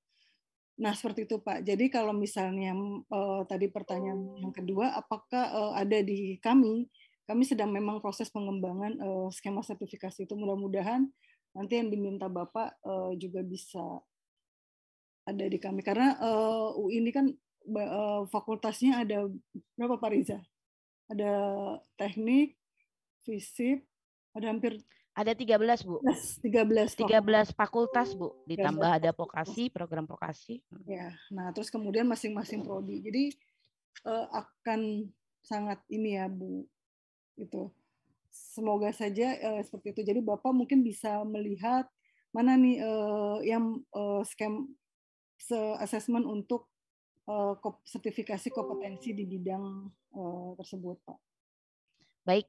Nah, seperti itu Pak. Jadi kalau misalnya tadi pertanyaan yang kedua, apakah ada di kami sedang memang proses pengembangan skema sertifikasi itu. Mudah-mudahan nanti yang diminta Bapak juga bisa ada di kami. Karena UI ini kan fakultasnya ada berapa Pak Riza? Ada teknik, fisip, ada hampir ada 13 Bu. 13 fakultas Bu, ditambah ada vokasi, program vokasi. Ya, nah terus kemudian masing-masing prodi. Jadi akan sangat ini ya Bu, itu. Semoga saja seperti itu. Jadi Bapak mungkin bisa melihat mana nih yang assessment untuk sertifikasi kompetensi di bidang tersebut, Pak. Baik,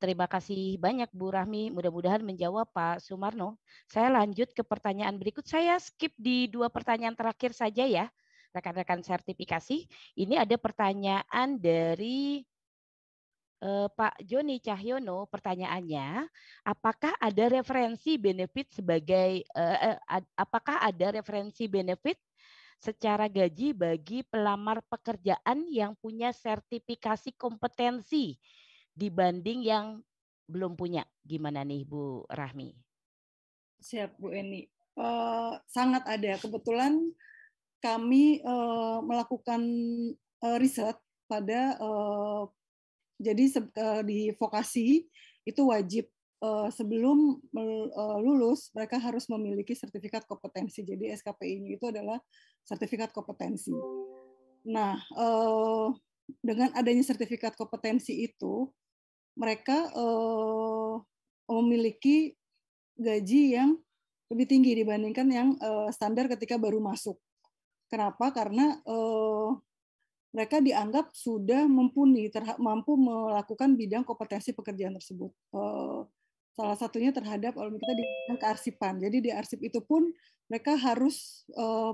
terima kasih banyak Bu Rahmi. Mudah-mudahan menjawab Pak Sumarno. Saya lanjut ke pertanyaan berikut. Saya skip di 2 pertanyaan terakhir saja ya, rekan-rekan sertifikasi. Ini ada pertanyaan dari Pak Joni Cahyono. Pertanyaannya, apakah ada referensi benefit secara gaji bagi pelamar pekerjaan yang punya sertifikasi kompetensi dibanding yang belum punya? Gimana nih Bu Rahmi? Siap Bu Eni. Sangat ada. Kebetulan kami melakukan riset pada jadi di vokasi itu wajib sebelum lulus mereka harus memiliki sertifikat kompetensi. Jadi SKPI itu adalah sertifikat kompetensi. Nah, dengan adanya sertifikat kompetensi itu mereka memiliki gaji yang lebih tinggi dibandingkan yang standar ketika baru masuk. Kenapa? Karena mereka dianggap sudah mumpuni, mampu melakukan bidang kompetensi pekerjaan tersebut. Salah satunya terhadap kalau kita di kearsipan. Jadi di arsip itu pun mereka harus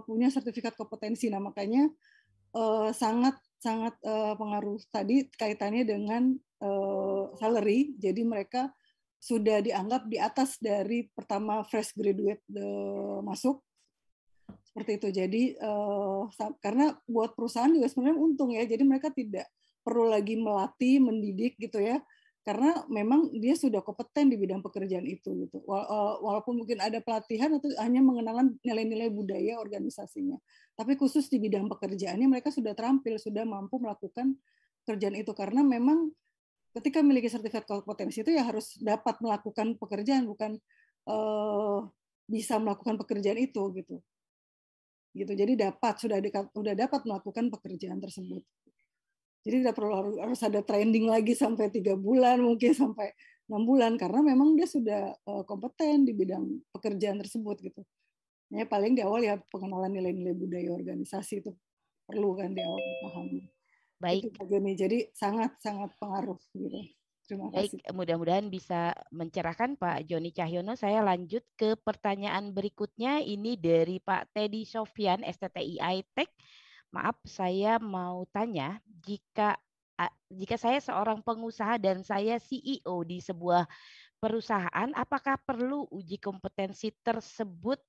punya sertifikat kompetensi. Nah makanya sangat pengaruh tadi kaitannya dengan salary. Jadi mereka sudah dianggap di atas dari pertama fresh graduate masuk. Seperti itu. Jadi karena buat perusahaan juga sebenarnya untung ya. Jadi mereka tidak perlu lagi melatih, mendidik gitu ya. Karena memang dia sudah kompeten di bidang pekerjaan itu gitu. Walaupun mungkin ada pelatihan atau hanya mengenalkan nilai-nilai budaya organisasinya. Tapi khusus di bidang pekerjaannya mereka sudah terampil, sudah mampu melakukan pekerjaan itu. Karena memang ketika memiliki sertifikat kompetensi itu ya harus dapat melakukan pekerjaan, bukan bisa melakukan pekerjaan itu gitu. Jadi sudah dapat melakukan pekerjaan tersebut. Jadi tidak perlu harus ada training lagi sampai 3 bulan, mungkin sampai 6 bulan, karena memang dia sudah kompeten di bidang pekerjaan tersebut gitu. Ya, paling di awal ya pengenalan nilai-nilai budaya organisasi itu perlu kan di awal dipahami. Baik. Itu begini, jadi sangat-sangat pengaruh gitu. Terima kasih. Baik, mudah-mudahan bisa mencerahkan Pak Joni Cahyono. Saya lanjut ke pertanyaan berikutnya. Ini dari Pak Teddy Sofyan, STTI Tech. Maaf, saya mau tanya, jika saya seorang pengusaha dan saya CEO di sebuah perusahaan, apakah perlu uji kompetensi tersebut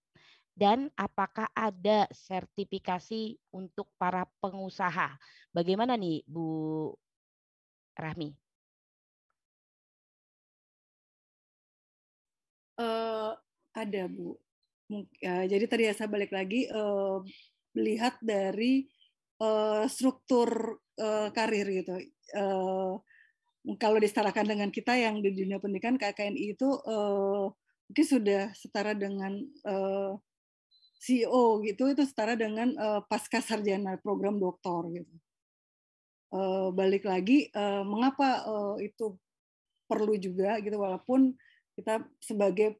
dan apakah ada sertifikasi untuk para pengusaha? Bagaimana nih, Bu Rahmi? Ada, Bu. Jadi tadi ya saya balik lagi melihat dari struktur karir gitu. Kalau disetarakan dengan kita yang di dunia pendidikan KKNI itu mungkin sudah setara dengan CEO gitu, itu setara dengan pasca sarjana program doktor gitu. Balik lagi mengapa itu perlu juga gitu, walaupun kita sebagai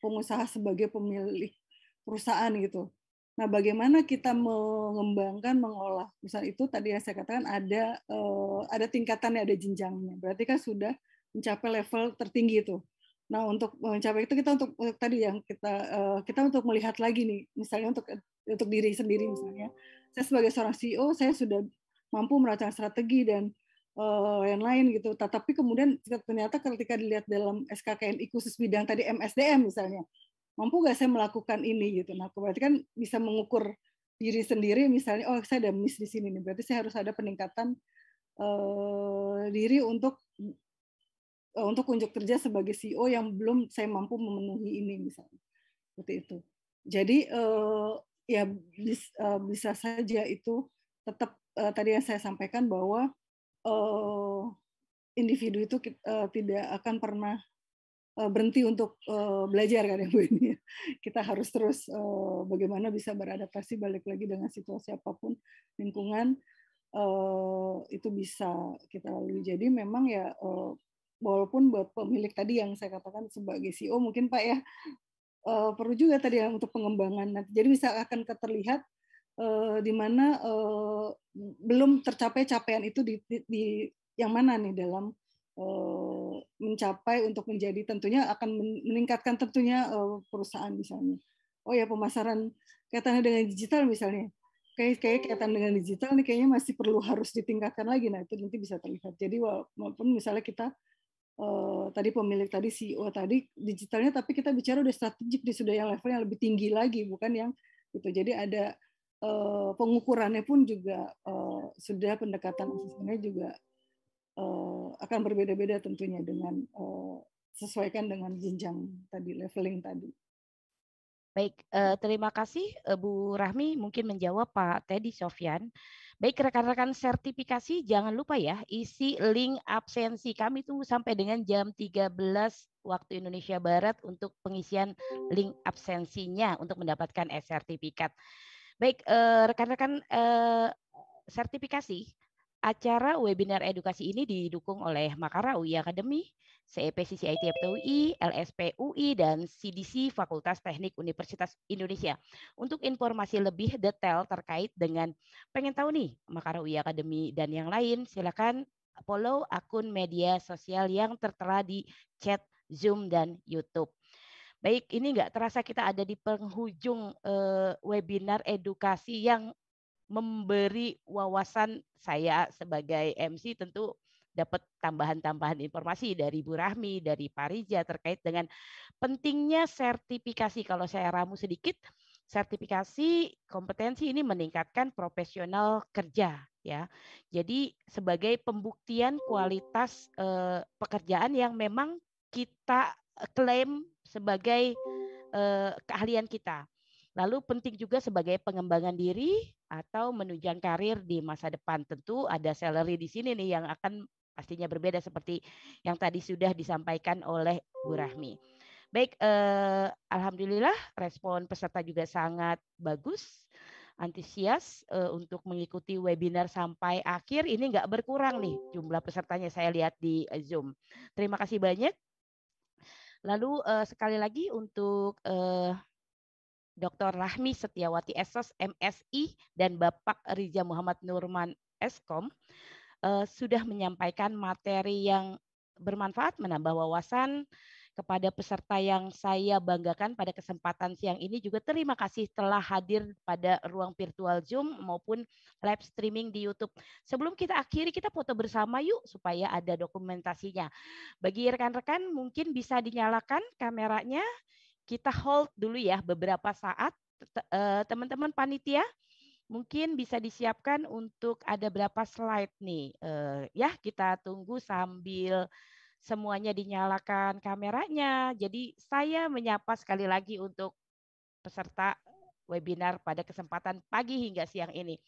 pengusaha, sebagai pemilik perusahaan gitu. Nah, bagaimana kita mengembangkan, mengolah perusahaan itu tadi yang saya katakan ada tingkatannya, ada jenjangnya. Berarti kan sudah mencapai level tertinggi itu. Nah, untuk mencapai itu kita untuk tadi yang kita untuk melihat lagi nih, misalnya untuk diri sendiri misalnya. Saya sebagai seorang CEO, saya sudah mampu merancang strategi dan lain-lain gitu. Tapi kemudian ternyata ketika dilihat dalam SKKNI khusus bidang tadi MSDM misalnya, mampu nggak saya melakukan ini gitu. Nah, berarti kan bisa mengukur diri sendiri misalnya, oh saya ada miss di sini nih. Berarti saya harus ada peningkatan diri untuk unjuk kerja sebagai CEO yang belum saya mampu memenuhi ini misalnya. Seperti itu. Jadi ya bisa saja itu tetap tadi yang saya sampaikan bahwa individu itu tidak akan pernah berhenti untuk belajar kan ya Bu ini. Kita harus terus bagaimana bisa beradaptasi balik lagi dengan situasi apapun lingkungan itu bisa kita lalui. Jadi memang ya walaupun buat pemilik tadi yang saya katakan sebagai CEO mungkin Pak ya perlu juga tadi ya untuk pengembangan. Jadi bisa akan terlihat di mana belum tercapai capaian itu di yang mana nih dalam mencapai untuk menjadi tentunya akan meningkatkan tentunya perusahaan misalnya. Oh ya pemasaran kaitannya dengan digital misalnya. Kayak kaitan dengan digital nih kayaknya masih perlu harus ditingkatkan lagi. Nah itu nanti bisa terlihat. Jadi walaupun misalnya kita tadi pemilik tadi CEO tadi digitalnya tapi kita bicara udah strategik di sudah yang level yang lebih tinggi lagi bukan yang itu. Jadi ada pengukurannya pun juga sudah pendekatan asesmennya juga akan berbeda-beda tentunya dengan sesuaikan dengan jenjang tadi leveling tadi. Baik, terima kasih Bu Rahmi mungkin menjawab Pak Teddy Sofyan. Baik rekan-rekan sertifikasi jangan lupa ya isi link absensi kami tunggu sampai dengan jam 13 waktu Indonesia Barat untuk pengisian link absensinya untuk mendapatkan sertifikat. Baik, rekan-rekan sertifikasi, acara webinar edukasi ini didukung oleh Makara UI Academy, CEP CCIT UI, LSP UI, dan CDC Fakultas Teknik Universitas Indonesia. Untuk informasi lebih detail terkait dengan pengen tahu nih Makara UI Academy dan yang lain, silakan follow akun media sosial yang tertera di chat Zoom dan YouTube. Baik, ini nggak terasa kita ada di penghujung webinar edukasi yang memberi wawasan. Saya sebagai MC tentu dapat tambahan-tambahan informasi dari Bu Rahmi, dari Pak Rija terkait dengan pentingnya sertifikasi. Kalau saya ramu sedikit, sertifikasi kompetensi ini meningkatkan profesional kerja ya. Jadi sebagai pembuktian kualitas pekerjaan yang memang kita klaim sebagai keahlian kita. Lalu penting juga sebagai pengembangan diri atau menunjang karir di masa depan. Tentu ada salary di sini nih yang akan pastinya berbeda seperti yang tadi sudah disampaikan oleh Bu Rahmi. Baik, alhamdulillah respon peserta juga sangat bagus. antusias untuk mengikuti webinar sampai akhir. Ini nggak berkurang nih jumlah pesertanya, saya lihat di Zoom. Terima kasih banyak. Lalu sekali lagi untuk Dr. Rahmi Setiawati Esos MSI dan Bapak Riza Muhammad Nurman Eskom sudah menyampaikan materi yang bermanfaat, menambah wawasan kepada peserta yang saya banggakan pada kesempatan siang ini. Juga terima kasih telah hadir pada ruang virtual Zoom maupun live streaming di YouTube. Sebelum kita akhiri, kita foto bersama yuk supaya ada dokumentasinya. Bagi rekan-rekan mungkin bisa dinyalakan kameranya. Kita hold dulu ya beberapa saat. Teman-teman panitia mungkin bisa disiapkan untuk ada berapa slide nih. Ya, kita tunggu sambil semuanya dinyalakan kameranya. Jadi saya menyapa sekali lagi untuk peserta webinar pada kesempatan pagi hingga siang ini.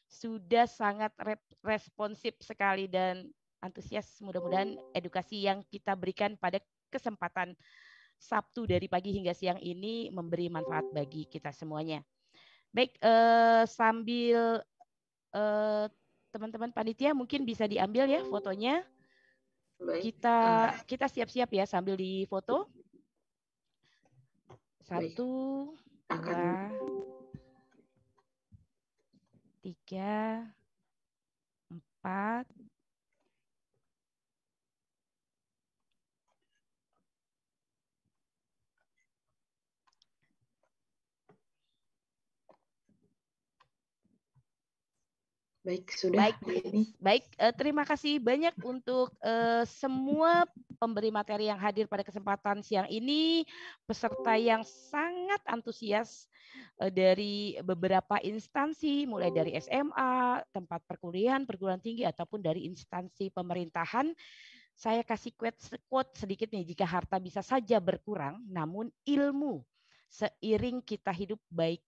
Sudah sangat responsif sekali dan antusias. Mudah-mudahan edukasi yang kita berikan pada kesempatan Sabtu dari pagi hingga siang ini memberi manfaat bagi kita semuanya. Baik, sambil teman-teman panitia mungkin bisa diambil ya fotonya. Baik. Kita siap-siap ya sambil difoto. 1, 2, 3, 4. Baik, sudah. Baik, terima kasih banyak untuk semua pemberi materi yang hadir pada kesempatan siang ini, peserta yang sangat antusias dari beberapa instansi, mulai dari SMA, tempat perkuliahan, perguruan tinggi, ataupun dari instansi pemerintahan. Saya kasih quote sedikit nih, jika harta bisa saja berkurang, namun ilmu seiring kita hidup baik